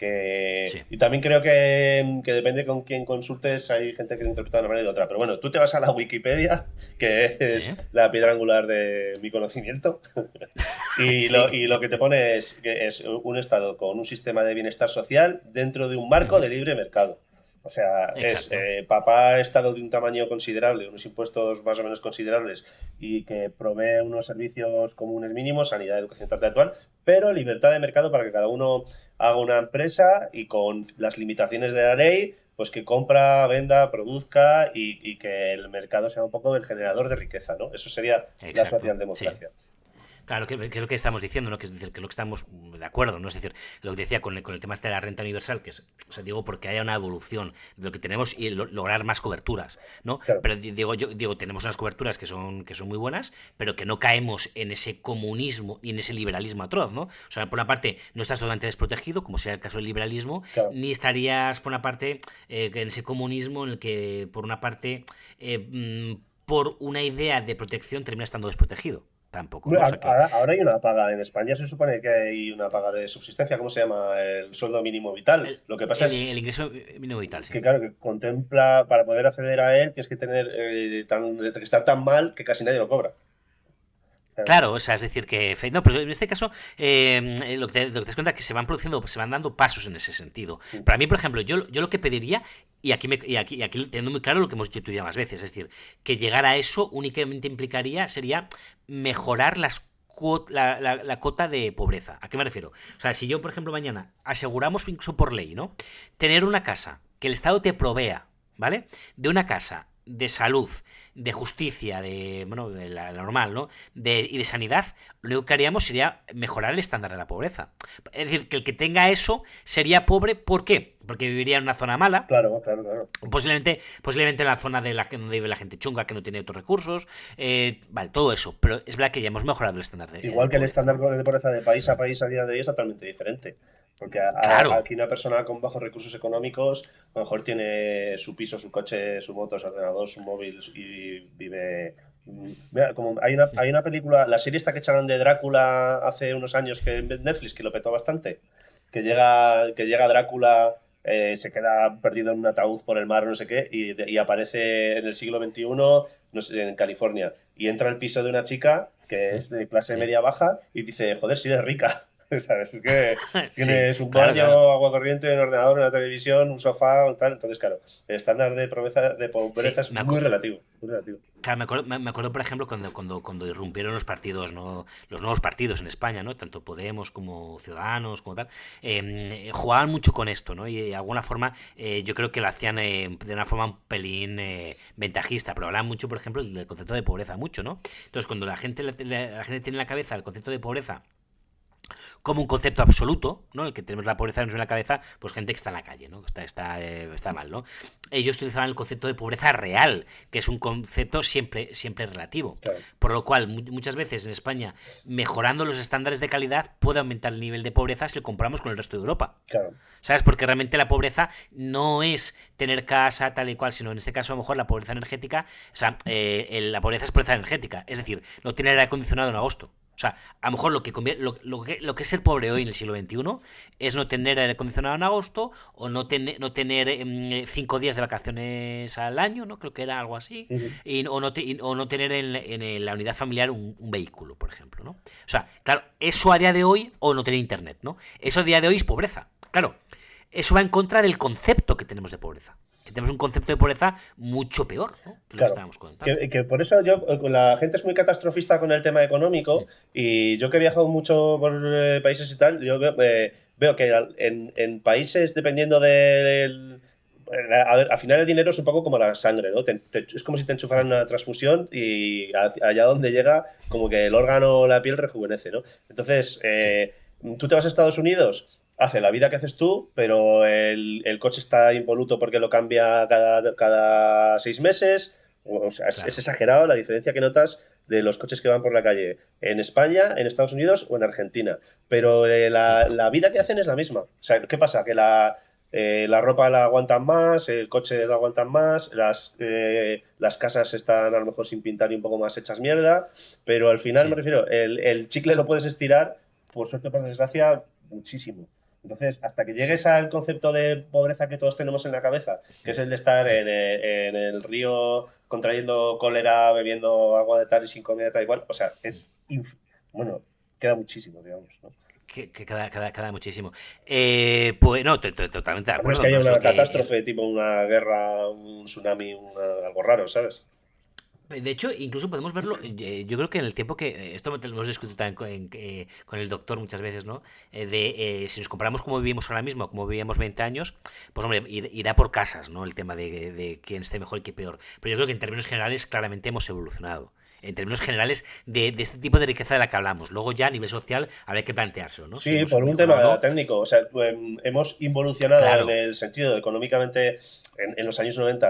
sí, Y también creo que depende con quién consultes, hay gente que lo interpreta de una manera y de otra. Pero bueno, tú te vas a la Wikipedia, que sí, es la piedra angular de mi conocimiento, sí. y lo que te pone es un Estado con un sistema de bienestar social dentro de un marco Ujú, de libre mercado. O sea, es exacto. papá Estado de un tamaño considerable, unos impuestos más o menos considerables y que provee unos servicios comunes mínimos, sanidad, educación, tal, tal, tal, pero libertad de mercado para que cada uno haga una empresa y con las limitaciones de la ley, pues que compra, venda, produzca y que el mercado sea un poco el generador de riqueza, ¿no? Eso sería la Exacto. Sí. socialdemocracia. Claro, que es lo que estamos diciendo, ¿no? Que es decir, que es lo que estamos de acuerdo, ¿no? Es decir, lo que decía con el tema este de la renta universal, que es, o sea, digo, porque haya una evolución de lo que tenemos y lograr más coberturas, ¿no? Claro. Pero digo, tenemos unas coberturas que son muy buenas, pero que no caemos en ese comunismo y en ese liberalismo atroz, ¿no? O sea, por una parte, no estás totalmente desprotegido, como sea el caso del liberalismo, Claro. ni estarías, por una parte, en ese comunismo en el que, por una parte, por una idea de protección termina estando desprotegido. Tampoco, ¿no? O sea que Ahora hay una paga. En España se supone que hay una paga de subsistencia. ¿Cómo se llama? El sueldo mínimo vital. El, Lo que pasa el, es el ingreso mínimo vital, sí. que, claro, que contempla, para poder acceder a él, tienes que tener que estar tan mal que casi nadie lo cobra. Claro, o sea, es decir, que. No, pero en este caso, lo que te das cuenta es que se van dando pasos en ese sentido. Para mí, por ejemplo, yo lo que pediría, y aquí teniendo muy claro lo que hemos dicho tú ya más veces, es decir, que llegar a eso únicamente sería mejorar la cota de pobreza. ¿A qué me refiero? O sea, si yo, por ejemplo, mañana aseguramos, incluso por ley, ¿no? Tener una casa, que el Estado te provea, ¿vale? De una casa, de salud, de justicia, de la normal, ¿no? Y de sanidad, lo único que haríamos sería mejorar el estándar de la pobreza. Es decir, que el que tenga eso sería pobre, ¿por qué? Porque viviría en una zona mala, Claro, claro, claro. posiblemente en la zona donde vive la gente chunga que no tiene otros recursos, vale, todo eso, pero es verdad que ya hemos mejorado el estándar de Igual que el pobreza, estándar ¿no? de pobreza de país a país a día de hoy es totalmente diferente. Porque Claro, aquí una persona con bajos recursos económicos a lo mejor tiene su piso, su coche, su moto, su ordenador, su móvil y vive Mira, como hay una película, la serie esta que echaron de Drácula hace unos años que en Netflix, que lo petó bastante, que llega Drácula, se queda perdido en un ataúd por el mar, no sé qué, y aparece en el siglo XXI, no sé, en California, y entra al piso de una chica que es de clase Sí, media baja y dice, joder, si eres rica. ¿Sabes? Es que sí, tienes un claro, baño, claro. agua corriente, un ordenador, una televisión, un sofá, tal. Entonces, claro, el estándar de pobreza Sí, es muy relativo. Muy relativo. claro, me acuerdo, por ejemplo, cuando irrumpieron los partidos, ¿no? Los nuevos partidos en España, ¿no? Tanto Podemos como Ciudadanos, como tal, jugaban mucho con esto, ¿no? Y de alguna forma yo creo que lo hacían de una forma un pelín ventajista, pero hablaban mucho, por ejemplo, del concepto de pobreza, mucho, ¿no? Entonces, cuando la gente tiene en la cabeza el concepto de pobreza como un concepto absoluto, ¿no? El que tenemos la pobreza en la cabeza, pues gente que está en la calle, ¿no? Está mal, ¿no? Ellos utilizaban el concepto de pobreza real, que es un concepto siempre relativo. Claro, Por lo cual, muchas veces en España, mejorando los estándares de calidad, puede aumentar el nivel de pobreza si lo comparamos con el resto de Europa. claro, ¿Sabes? Porque realmente la pobreza no es tener casa tal y cual, sino en este caso a lo mejor la pobreza energética, o sea, la pobreza es pobreza energética, es decir, no tener aire acondicionado en agosto. O sea, a lo mejor lo que es ser pobre hoy en el siglo XXI es no tener aire acondicionado en agosto o no tener 5 días de vacaciones al año, ¿no? Creo que era algo así. ujú, O no tener en la unidad familiar un vehículo, por ejemplo, ¿no? O sea, claro, eso a día de hoy o no tener internet, ¿no? Eso a día de hoy es pobreza. Claro, eso va en contra del concepto que tenemos de pobreza. Que tenemos un concepto de pobreza mucho peor, ¿no? Que lo que claro. estábamos comentando. Que por eso la gente es muy catastrofista con el tema económico y yo que he viajado mucho por países y tal, yo veo que en países, dependiendo del... A ver, al final el dinero es un poco como la sangre, ¿no? Es como si te enchufaran una transfusión y allá donde llega, como que el órgano o la piel rejuvenece, ¿no? Entonces, Sí, tú te vas a Estados Unidos, hace la vida que haces tú, pero el coche está impoluto porque lo cambia cada 6 meses. O sea, es claro. exagerado la diferencia que notas de los coches que van por la calle en España, en Estados Unidos o en Argentina. Pero la, Flipa. la vida que Sí. hacen es la misma. O sea, ¿qué pasa? Que la ropa la aguantan más, el coche la aguantan más, las casas están a lo mejor sin pintar y un poco más hechas mierda, pero al final me Sí. refiero, el chicle lo puedes estirar, por suerte o por desgracia, muchísimo. Entonces, hasta que llegues al concepto de pobreza que todos tenemos en la cabeza, que es el de estar en el río contrayendo cólera, bebiendo agua de tal y sin comida tal y cual, o sea, bueno, queda muchísimo, digamos, ¿no? Que cada muchísimo. Pues no, totalmente de A menos acuerdo. que haya No es lo una que. catástrofe, tipo una guerra, un tsunami, algo raro, ¿sabes? De hecho, incluso podemos verlo, yo creo que en el tiempo que, esto lo hemos discutido también con el doctor muchas veces, ¿no? Si nos comparamos cómo vivimos ahora mismo, cómo vivíamos 20 años, pues hombre, irá por casas, ¿no? El tema de quién esté mejor y qué peor. Pero yo creo que en términos generales claramente hemos evolucionado. En términos generales de este tipo de riqueza de la que hablamos. Luego ya a nivel social habrá que planteárselo, ¿no? Si Sí, hemos por un mejorado o tema no. técnico. O sea, hemos involucionado en Claro, el sentido de económicamente en los años 90,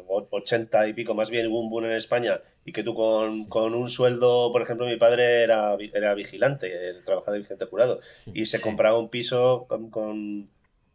80 y pico, más bien hubo un boom en España y que tú con un sueldo, por ejemplo, mi padre era vigilante, trabajaba de vigilante jurado y se sí. compraba un piso con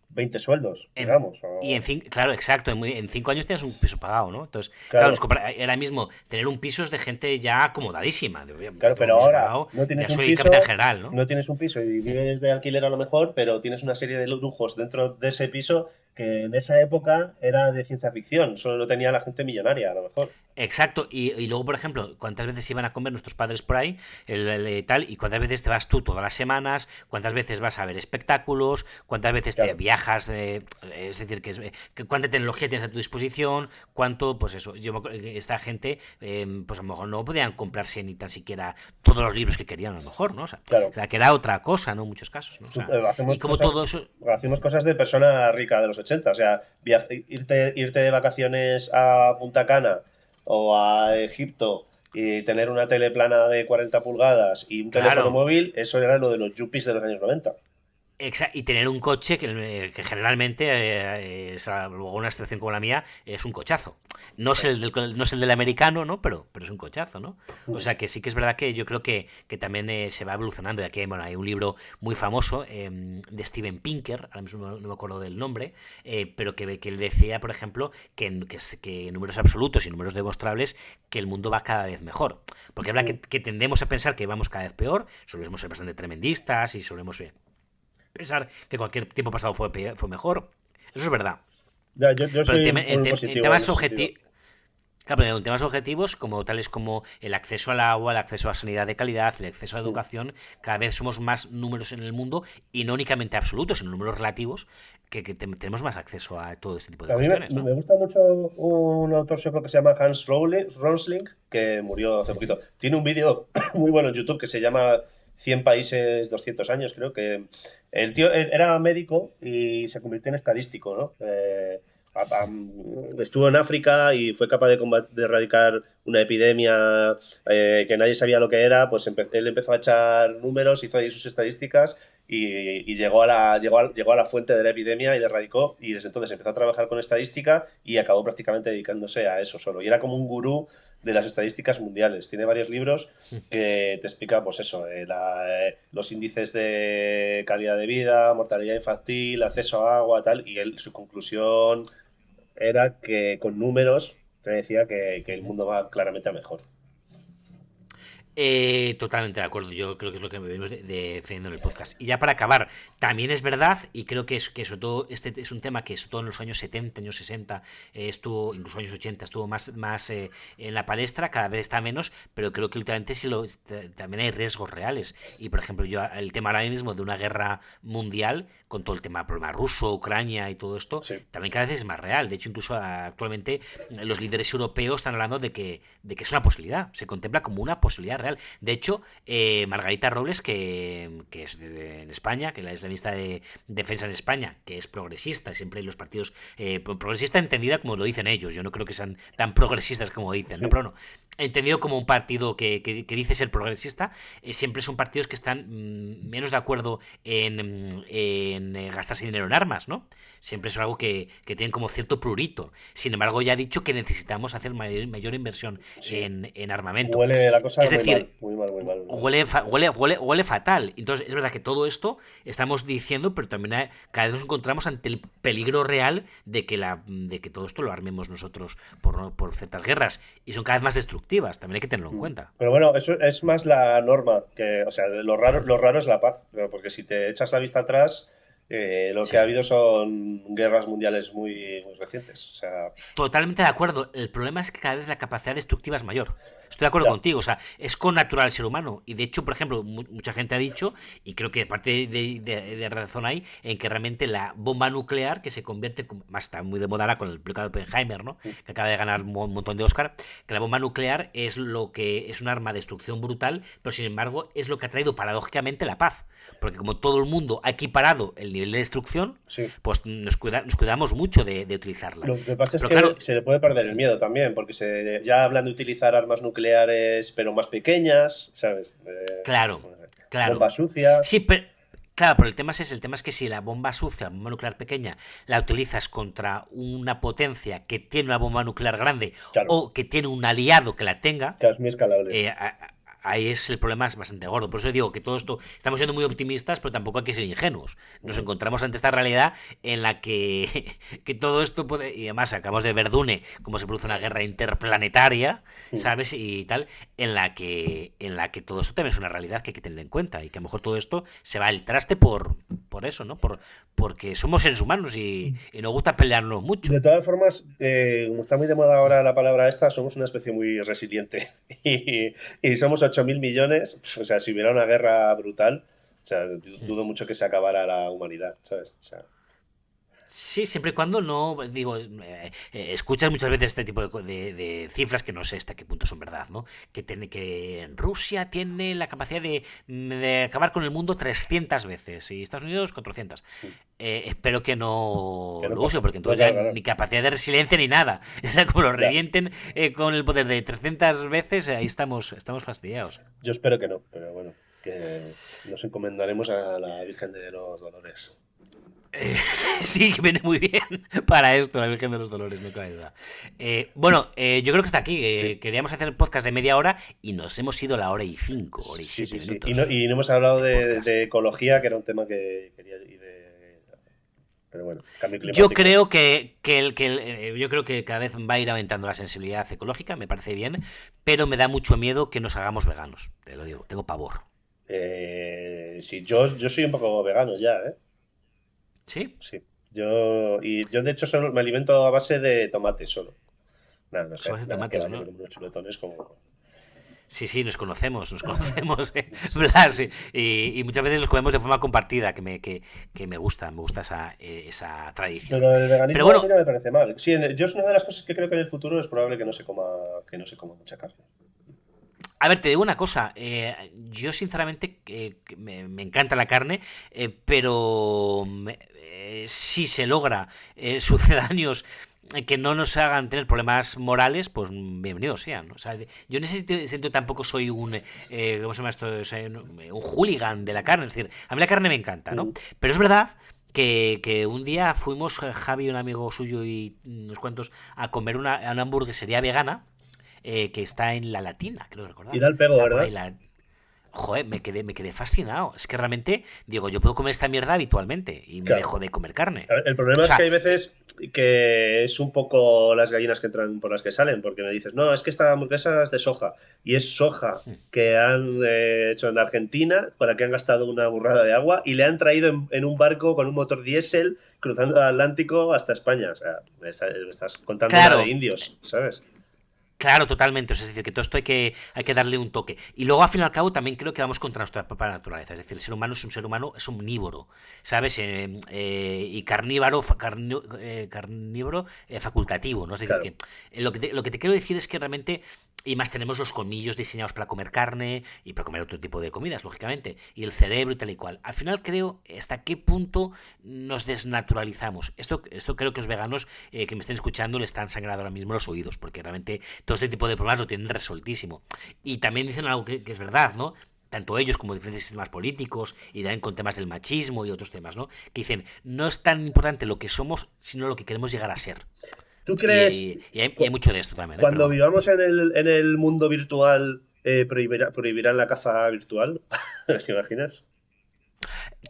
20 sueldos, En- digamos. y claro, exacto, en 5 años tienes un piso pagado, ¿no? Entonces, claro, Claro, ahora mismo tener un piso es de gente ya acomodadísima. Oye, yo claro, tengo pero un piso ahora pagado, no ya tienes un soy capitán piso, general, ¿no? no tienes un piso y vives de alquiler a lo mejor, pero tienes una serie de lujos dentro de ese piso que en esa época era de ciencia ficción, solo lo tenía la gente millonaria, a lo mejor. Exacto, y luego, por ejemplo, ¿cuántas veces iban a comer nuestros padres por ahí? Tal, y cuántas veces te vas tú todas las semanas, cuántas veces vas a ver espectáculos, cuántas veces te Claro, viajas, es decir, cuánta tecnología tienes a tu disposición, cuánto, pues eso, esta gente, pues a lo mejor no podían comprarse ni tan siquiera todos los libros que querían, a lo mejor, ¿no? O claro. sea, que era otra cosa, ¿no? En muchos casos, ¿no? O sea, y Hacemos como cosas, todo eso, hacemos cosas de persona rica de los 80. O sea, irte de vacaciones a Punta Cana o a Egipto y tener una tele plana de 40 pulgadas y un teléfono claro. móvil, eso era lo de los yuppies de los años 90. Y tener un coche que generalmente, salvo una excepción como la mía, es un cochazo. No es el del americano, ¿no? Pero es un cochazo, ¿no? O sea que sí que es verdad que yo creo que también se va evolucionando. Y aquí bueno, hay un libro muy famoso de Steven Pinker, ahora mismo no me acuerdo del nombre, pero que él decía, por ejemplo, que en números absolutos y números demostrables, que el mundo va cada vez mejor. Porque es verdad que tendemos a pensar que vamos cada vez peor, solemos ser bastante tremendistas y solemos pensar que cualquier tiempo pasado fue mejor. Eso es verdad. Ya, yo Pero soy muy en positivo en temas ese sentido. objetivos. Claro, pero en temas objetivos, como tales como el acceso al agua, el acceso a sanidad de calidad, el acceso a educación, cada vez somos más números en el mundo y no únicamente absolutos, sino números relativos, tenemos más acceso a todo este tipo de A mí cuestiones, ¿no? me gusta mucho un autor sueco que se llama Hans Rosling, que murió hace poquito. Tiene un vídeo muy bueno en YouTube que se llama 100 países, 200 años, creo que el tío era médico y se convirtió en estadístico, ¿no? Estuvo en África y fue capaz de erradicar una epidemia que nadie sabía lo que era, pues él empezó a echar números, hizo ahí sus estadísticas y llegó a la fuente de la epidemia y la erradicó, y desde entonces empezó a trabajar con estadística y acabó prácticamente dedicándose a eso solo. Y era como un gurú de las estadísticas mundiales. Tiene varios libros que te explican, pues eso, los índices de calidad de vida, mortalidad infantil, acceso a agua, tal, y su conclusión era que con números te decía que el mundo va claramente a mejor. Totalmente de acuerdo, yo creo que es lo que venimos defendiendo en el podcast. Y ya para acabar, también es verdad, y creo que sobre todo este es un tema que sobre todo en los años 70, años 60, estuvo, incluso años 80, estuvo más en la palestra, cada vez está menos, pero creo que últimamente también hay riesgos reales. Y por ejemplo, yo el tema ahora mismo de una guerra mundial, con todo el problema ruso, Ucrania y todo esto, Sí. también cada vez es más real. De hecho, incluso actualmente los líderes europeos están hablando de que es una posibilidad, se contempla como una posibilidad real. De hecho, Margarita Robles, que es en España, que es la ministra de Defensa en España, que es progresista, siempre los partidos progresista entendida como lo dicen ellos, yo no creo que sean tan progresistas como dicen, ¿no? Sí. Pero no, entendido como un partido que dice ser progresista, siempre son partidos que están menos de acuerdo en gastarse dinero en armas, ¿no? Siempre es algo que tienen como cierto prurito. Sin embargo, ya ha dicho que necesitamos hacer mayor inversión Sí. en armamento. Huele la cosa Es muy mal, decir, muy mal, muy mal. Muy mal. huele fatal. Entonces, es verdad que todo esto estamos diciendo, pero también cada vez nos encontramos ante el peligro real de que todo esto lo armemos nosotros por ciertas guerras. Y son cada vez más destructivas, también hay que tenerlo en cuenta. Pero bueno, eso es más la norma, que, o sea, lo raro es la paz, porque si te echas la vista atrás, lo que ha Sí. habido son guerras mundiales muy recientes. O sea, Totalmente de acuerdo. El problema es que cada vez la capacidad destructiva es mayor. Estoy de acuerdo ya, contigo. O sea, es connatural al ser humano. Y de hecho, por ejemplo, mucha gente ha dicho, y creo que parte de razón hay, en que realmente la bomba nuclear, que se convierte, más está muy de moda ahora con el película de Oppenheimer, ¿no? Que acaba de ganar un montón de Oscar, que la bomba nuclear es lo que es un arma de destrucción brutal, pero sin embargo es lo que ha traído paradójicamente la paz. Porque como todo el mundo ha equiparado el nivel de destrucción, sí. pues nos cuidamos mucho de utilizarla. Lo que pasa es Pero que claro, se le puede perder el miedo también, porque ya hablan de utilizar armas nucleares, pero más pequeñas, ¿sabes? claro, claro. Bombas sucias. Sí, pero, claro, pero el tema es que si la bomba sucia, la bomba nuclear pequeña, la utilizas contra una potencia que tiene una bomba nuclear grande Claro, o que tiene un aliado que la tenga, claro, es muy escalable. eh, ahí es el problema es bastante gordo. Por eso digo que todo esto, estamos siendo muy optimistas, pero tampoco hay que ser ingenuos. Nos encontramos ante esta realidad en la que todo esto puede, y además acabamos de ver Dune, cómo se produce una guerra interplanetaria, ¿sabes? Y tal, en la que todo esto también es una realidad que hay que tener en cuenta y que a lo mejor todo esto se va al traste por eso, ¿no? Porque somos seres humanos y nos gusta pelearnos mucho. De todas formas, como está muy de moda ahora la palabra esta, somos una especie muy resiliente. Y somos 8.000 millones. O sea, si hubiera una guerra brutal, o sea, dudo mucho que se acabara la humanidad, ¿sabes? O sea, Sí, siempre y cuando no, digo, escuchas muchas veces este tipo de cifras que no sé hasta qué punto son verdad, ¿no? Que Rusia tiene la capacidad de acabar con el mundo 300 veces y Estados Unidos 400. Espero que que no no lo usen, pase. porque No, entonces ya claro, claro. ni capacidad de resiliencia ni nada. O sea, como lo Ya. revienten con el poder de 300 veces, ahí estamos fastidiados. Yo espero que no, pero bueno. que nos encomendaremos a la Virgen de los Dolores. Sí, que viene muy bien para esto, la Virgen de los Dolores, no cabe duda. Bueno, yo creo que está aquí. Sí. Queríamos hacer el podcast de media hora y nos hemos ido a la hora y 5, hora y Sí, 7 sí. minutos. Y no hemos hablado de podcast. de ecología, que era un tema que quería ir pero bueno, cambio climático. Yo creo yo creo que cada vez va a ir aumentando la sensibilidad ecológica, me parece bien, pero me da mucho miedo que nos hagamos veganos. Te lo digo, tengo pavor. Sí, yo soy un poco vegano ya, ¿eh? ¿Sí? Sí. Yo de hecho solo me alimento a base de tomate solo. Nada, no sé. Son de Nada, tomates, que ¿no? unos chuletones como... Sí, nos conocemos, Blas, y muchas veces los comemos de forma compartida, que me gusta esa tradición. Pero el veganismo Pero bueno, a mí no me parece mal. Sí, yo es una de las cosas que creo que en el futuro es probable que no se coma mucha carne. a ver, te digo una cosa, yo sinceramente me encanta la carne, pero si se logra sucedáneos que no nos hagan tener problemas morales, pues bienvenido sean, ¿no? O sea, yo en ese sentido tampoco soy un ¿cómo se llama esto? O sea, un hooligan de la carne, es decir, a mí la carne me encanta, ¿no? Pero es verdad que un día fuimos Javi, un amigo suyo y unos cuantos a comer a una hamburguesería vegana que está en La Latina, creo recordar. Y da el pego, ¿verdad? Joder, me quedé fascinado. Es que realmente, digo, yo puedo comer esta mierda habitualmente y me Claro. dejo de comer carne. El problema es que hay veces que es un poco las gallinas que entran por las que salen, porque me dices, no, es que esta hamburguesa es de soja, y es soja que han hecho en Argentina, para la que han gastado una burrada de agua, y le han traído en un barco con un motor diésel cruzando el Atlántico hasta España. O sea, me estás contando Claro. una de indios, ¿sabes? Claro, totalmente. O sea, es decir, que todo esto hay que darle un toque. Y luego, al fin y al cabo, también creo que vamos contra nuestra propia naturaleza. Es decir, el ser humano es un ser humano, es omnívoro, ¿sabes? Y carnívoro facultativo, ¿no? Es decir, Claro. que lo que te quiero decir es que realmente, y más tenemos los colmillos diseñados para comer carne y para comer otro tipo de comidas, lógicamente, y el cerebro y tal y cual. Al final creo hasta qué punto nos desnaturalizamos. Esto creo que los veganos que me estén escuchando le están sangrando ahora mismo los oídos, porque realmente todo este tipo de problemas lo tienen resueltísimo. Y también dicen algo que es verdad, ¿no? Tanto ellos como diferentes sistemas políticos y también con temas del machismo y otros temas, ¿no? Que dicen, no es tan importante lo que somos, sino lo que queremos llegar a ser. ¿Tú crees Y hay mucho de esto también. cuando Pero bueno. vivamos en el mundo virtual prohibirán la caza virtual? ¿Te imaginas?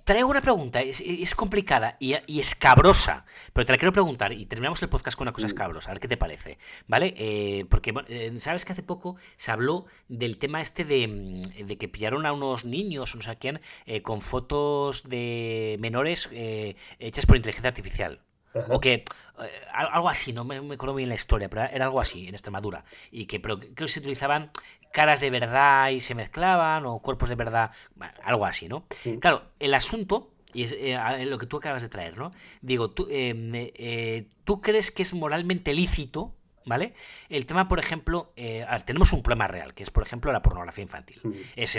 Traigo una pregunta, es complicada y escabrosa, pero te la quiero preguntar y terminamos el podcast con una cosa escabrosa, a ver qué te parece, ¿vale? Porque sabes que hace poco se habló del tema este de que pillaron a unos niños, o no sé a quién, con fotos de menores hechas por inteligencia artificial. Ajá. O que algo así, no me acuerdo bien la historia, pero era algo así en Extremadura. Pero creo que se utilizaban caras de verdad y se mezclaban, o cuerpos de verdad, bueno, algo así, ¿no? Sí. Claro, el asunto, y es lo que tú acabas de traer, ¿no? Digo, ¿tú crees que es moralmente lícito, ¿vale? El tema, por ejemplo, a ver, tenemos un problema real, que es, por ejemplo, la pornografía infantil. Es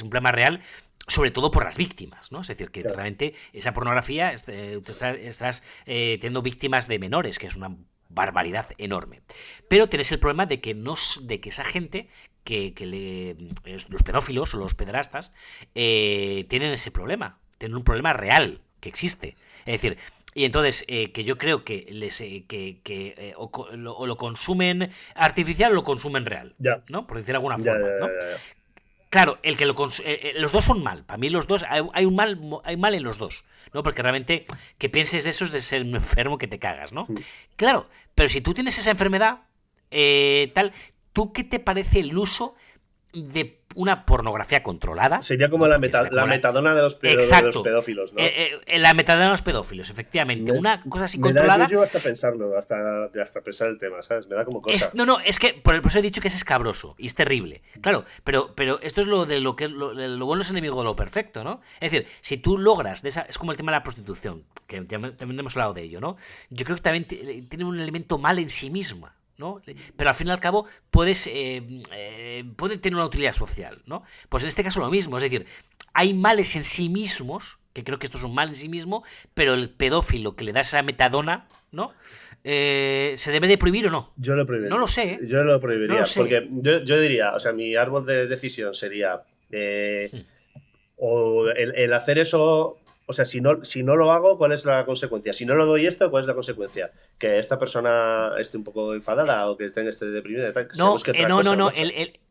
un problema real, sobre todo por las víctimas, ¿no? Es decir, que Claro. realmente esa pornografía, estás teniendo víctimas de menores, que es una barbaridad enorme. Pero tenés el problema de que esa gente, los pedófilos o los pederastas, tienen ese problema, tienen un problema real que existe. Es decir, y entonces, que yo creo que o lo consumen artificial o lo consumen real, Ya. ¿no? Por decir de alguna Ya, forma, ya, ¿no? ya. Claro, el que los dos son mal. Para mí los dos hay mal en los dos, ¿no? Porque realmente que pienses de eso es de ser un enfermo que te cagas, ¿no? Claro, pero si tú tienes esa enfermedad, ¿tú qué te parece el uso de una pornografía controlada? Sería como la metadona de los pedófilos, ¿no? La metadona de los pedófilos, efectivamente. Una cosa así Me da controlada. yo hasta pensarlo, hasta pensar el tema, ¿sabes? Me da como cosa. Es que por eso he dicho que es escabroso y es terrible. Claro, pero esto es lo bueno es enemigo de lo perfecto, ¿no? Es decir, si tú logras, es como el tema de la prostitución, que también hemos hablado de ello, ¿no? Yo creo que también tiene un elemento mal en sí misma, ¿no? Pero al fin y al cabo puede tener una utilidad social, ¿no? Pues en este caso lo mismo, es decir, hay males en sí mismos, que creo que esto es un mal en sí mismo, pero el pedófilo que le da esa metadona, ¿no? ¿Se debe de prohibir o no? Yo lo prohibiría. No lo sé, ¿eh? Yo lo prohibiría, No lo sé. porque yo diría, o sea, mi árbol de decisión sería O el hacer eso, o sea, si no lo hago, ¿cuál es la consecuencia? Si no lo doy esto, ¿cuál es la consecuencia? Que esta persona esté un poco enfadada o que esté deprimida y tal, que se No, busque otra no, cosa, no, no. macho.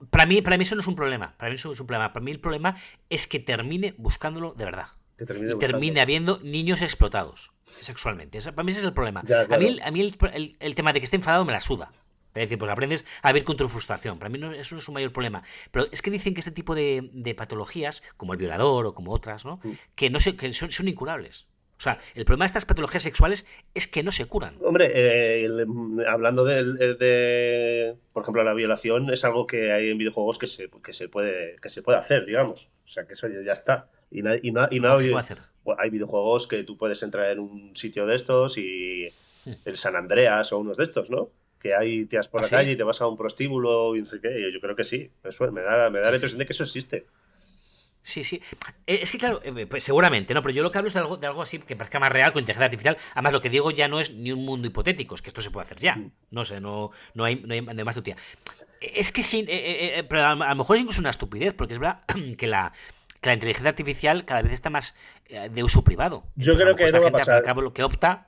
Para mí eso no es un problema. Para mí eso no es un problema. Para mí el problema es que termine buscándolo de verdad. Que termine Y buscando. termine habiendo niños explotados sexualmente. Para mí ese es el problema. Ya, A mí, claro. el tema de que esté enfadado me la suda. Es decir, pues aprendes a vivir con tu frustración. Para mí eso no es un mayor problema. Pero es que dicen que este tipo de patologías, como el violador o como otras, ¿no? Mm. Que son incurables. O sea, el problema de estas patologías sexuales es que no se curan. Hombre, hablando por ejemplo, la violación es algo que hay en videojuegos que se puede hacer, digamos. O sea, que eso ya está. Y no ¿Cómo que se puede hacer? hay videojuegos que tú puedes entrar en un sitio de estos y el San Andreas o unos de estos, ¿no? Que hay tías por ¿Ah, la calle y sí? te vas a un prostíbulo y no sé qué. Y yo creo que sí. Me da la Sí, impresión sí. de que eso existe. Sí, sí. Es que claro, pues seguramente, ¿no? Pero yo lo que hablo es de algo así que parezca más real con inteligencia artificial. Además, lo que digo ya no es ni un mundo hipotético, es que esto se puede hacer ya. Mm. No sé, no hay más de utopía. Es que sí, pero a lo mejor es incluso una estupidez, porque es verdad que la inteligencia artificial cada vez está más de uso privado. Yo Entonces, a lo creo mejor que esta no va a gente, al fin y al pasar. cabo, lo que opta,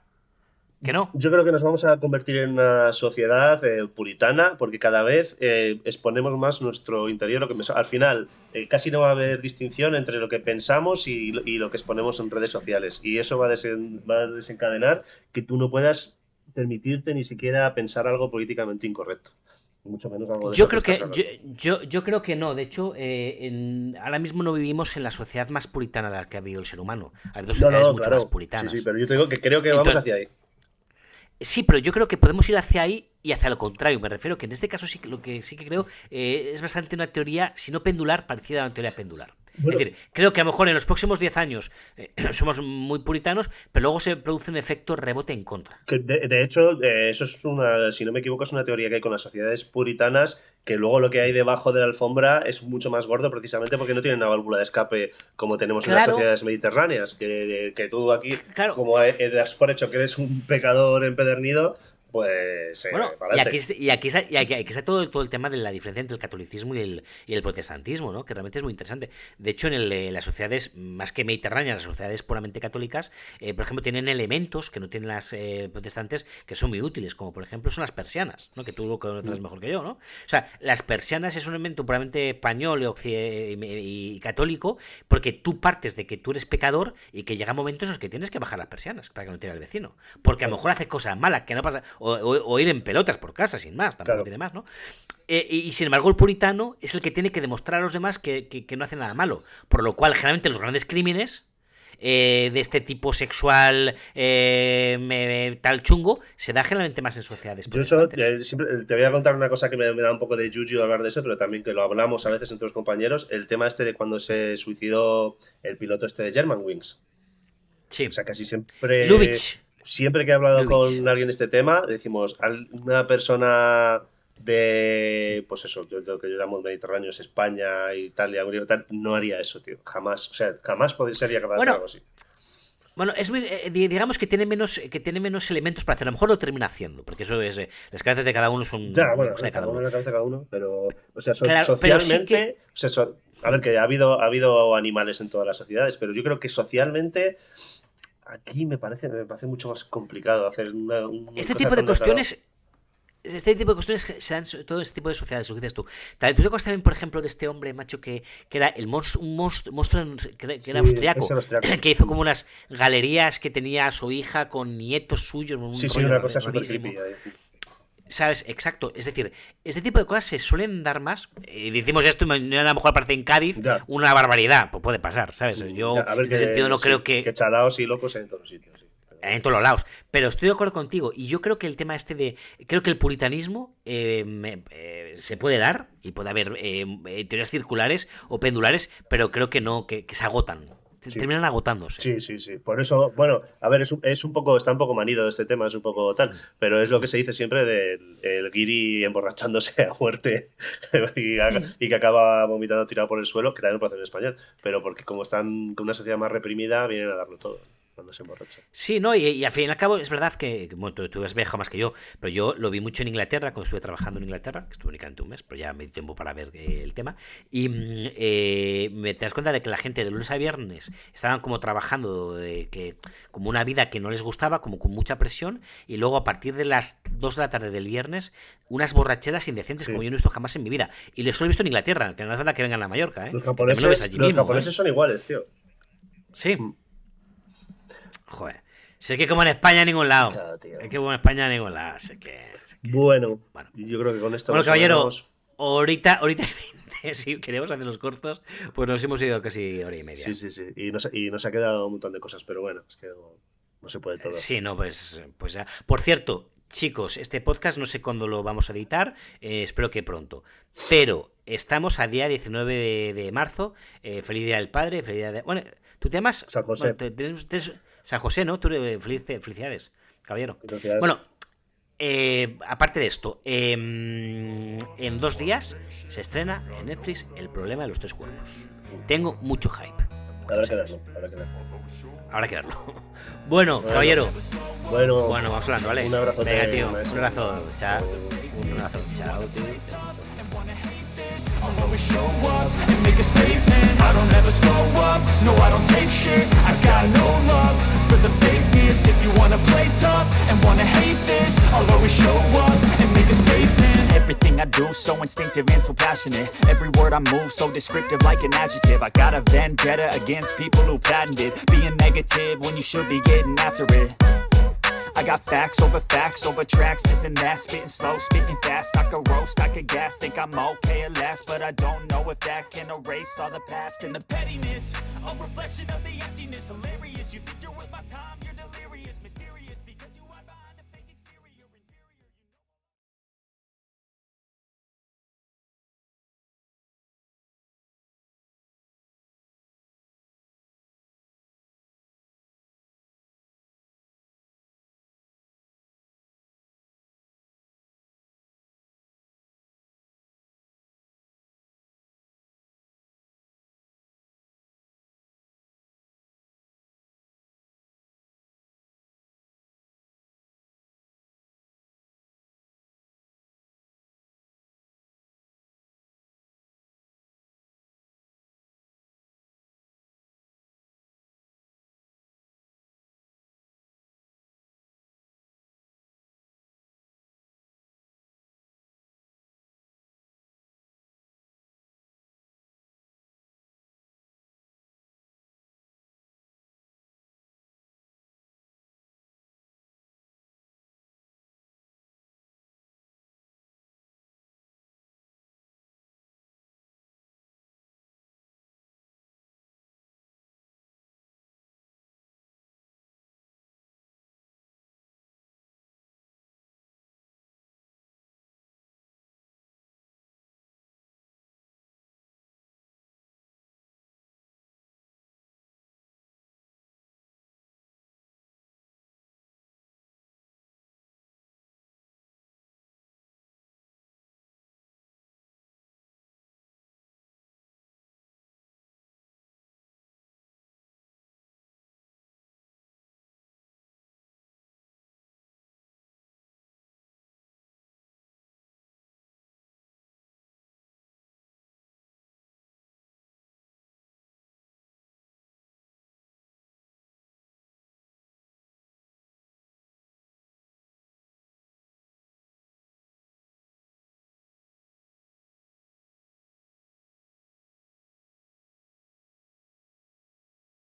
que no. Yo creo que nos vamos a convertir en una sociedad puritana porque cada vez exponemos más nuestro interior. Al final, casi no va a haber distinción entre lo que pensamos y lo que exponemos en redes sociales. Y eso va a desencadenar que tú no puedas permitirte ni siquiera pensar algo políticamente incorrecto. Mucho menos algo de Yo eso que creo estás que yo, hablando. yo, yo creo que no. De hecho, ahora mismo no vivimos en la sociedad más puritana de la que ha habido el ser humano. Hay dos No, sociedades no, mucho más claro. Sí, sí, puritanas. pero yo te digo que creo que vamos Entonces, hacia ahí. sí, pero yo creo que podemos ir hacia ahí y hacia lo contrario. Me refiero que en este caso sí que lo que sí que creo es bastante una teoría, si no pendular, parecida a una teoría pendular. Es Bueno, decir, creo que a lo mejor en los próximos 10 años somos muy puritanos, pero luego se produce un efecto rebote en contra. de hecho, eso es si no me equivoco, es una teoría que hay con las sociedades puritanas, que luego lo que hay debajo de la alfombra es mucho más gordo precisamente porque no tienen una válvula de escape como tenemos en las Claro, sociedades mediterráneas, que tú aquí, claro. como das por hecho que eres un pecador empedernido, pues Bueno, para y adelante. aquí está todo el tema de la diferencia entre el catolicismo y el protestantismo, ¿no? Que realmente es muy interesante. De hecho, las sociedades más que mediterráneas, las sociedades puramente católicas, por ejemplo, tienen elementos que no tienen las protestantes que son muy útiles, como por ejemplo son las persianas, ¿no? Que tú lo conoces mejor que yo, ¿no? O sea, las persianas es un elemento puramente español y católico, porque tú partes de que tú eres pecador y que llega momentos en los que tienes que bajar las persianas para que no te vea el vecino. Porque a lo mejor hace cosas malas que no pasa. O ir en pelotas por casa, sin más, tampoco Claro. tiene más, ¿no? Y sin embargo, el puritano es el que tiene que demostrar a los demás que no hace nada malo. Por lo cual, generalmente, los grandes crímenes de este tipo sexual tal chungo se da generalmente más en sociedades Yo eso, protestantes. te voy a contar una cosa que me da un poco de yuyu hablar de eso, pero también que lo hablamos a veces entre los compañeros, el tema este de cuando se suicidó el piloto este de Germanwings. O Sí. sea, casi Lubitsch. siempre que he hablado Lubitsch. con alguien de este tema, decimos, una persona de, pues eso, lo que yo llamo Mediterráneos, España, Italia, Hungría, tal, no haría eso, tío. Jamás. O sea, jamás sería capaz de hacer Bueno, algo así. Bueno, digamos que tiene menos elementos para hacer. A lo mejor lo termina haciendo, porque eso es. Las cabezas de cada uno son Ya, una bueno, cosa de cada cada uno uno. en la cabeza de cada uno, pero, o sea, Claro, pero sí que. socialmente, o sea, a ver, que ha habido animales en todas las sociedades, pero yo creo que socialmente aquí me parece mucho más complicado hacer una Este cosa tipo de tan desagradable. cuestiones. Este tipo de cuestiones se dan sobre todo en este tipo de sociedades, lo que dices tú. ¿Tú te acuerdas también, por ejemplo, de este hombre, macho, que era un monstruo que era Sí, austriaco, ese austriaco. que hizo como unas galerías que tenía a su hija con nietos suyos, Sí, un sí, rollo una cosa súper rarísimo? creepy ahí. ¿Sabes? Exacto. Es decir, este tipo de cosas se suelen dar más. Y decimos esto y a lo mejor parece en Cádiz Ya, una barbaridad. Pues puede pasar, ¿sabes? ya, Yo, a ver en ese sentido, que no creo sí, que que chalaos y locos hay en todos los sitios, sí. en todos los lados. Pero estoy de acuerdo contigo. Y yo creo que el tema este de. Creo que el puritanismo se puede dar. Y puede haber teorías circulares o pendulares. Pero creo que no, que se agotan. Sí, Terminan agotándose. sí, sí, sí. Por eso, bueno, a ver, es un poco, está un poco manido este tema, es un poco tal, pero es lo que se dice siempre del el guiri emborrachándose a muerte y que acaba vomitando tirado por el suelo, que también lo puede hacer en español, pero porque como están con una sociedad más reprimida, vienen a darlo todo. cuando se emborracha. Sí, no, y al fin y al cabo es verdad que bueno, tú has viajado más que yo, pero yo lo vi mucho en Inglaterra cuando estuve trabajando en Inglaterra, que estuve únicamente un mes, pero ya me di tiempo para ver el tema, y me te das cuenta de que la gente de lunes a viernes estaban como trabajando como una vida que no les gustaba, como con mucha presión, y luego a partir de las 2 de la tarde del viernes, unas borracheras indecentes como yo no he visto jamás en mi vida. Y les he visto en Inglaterra, que no hace falta que vengan a Mallorca, ¿eh? Los japoneses son iguales, tío. Sí. Joder. Sé que como en España en ningún lado. Claro, tío. Es que como en España en ningún lado. Sé que... Bueno, yo creo que con esto... Bueno, caballero, ahorita si queremos hacer los cortos, pues nos hemos ido casi hora y media. Sí. Y nos ha quedado un montón de cosas, pero bueno, es que no se puede todo. Sí, no, pues ya. Por cierto, chicos, este podcast no sé cuándo lo vamos a editar, espero que pronto. Pero estamos a día 19 de marzo, feliz día del padre, feliz día de... Bueno, tú te llamas... San José. Bueno, San José, ¿no? Tú, felicidades, caballero. Felicidades. Bueno, aparte de esto, en 2 días se estrena en Netflix El problema de los 3 cuerpos. Tengo mucho hype. Habrá que verlo. Habrá que verlo. Bueno, caballero. Bueno, Vamos hablando, ¿vale? Un abrazo. Venga, tío. Un abrazo. Chao. Un abrazo. Chao, tío. I'll always show up and make a statement. I don't ever slow up, no I don't take shit. I got no love for the fakeness. If you wanna play tough and wanna hate this, I'll always show up and make a statement. Everything I do so instinctive and so passionate. Every word I move so descriptive like an adjective. I got a vendetta against people who patented being negative when you should be getting after it. I got facts over tracks, this and that, spitting slow, spitting fast. I could roast, I could gas, think I'm okay at last, but I don't know if that can erase all the past and the pettiness. A reflection of the emptiness, hilarious.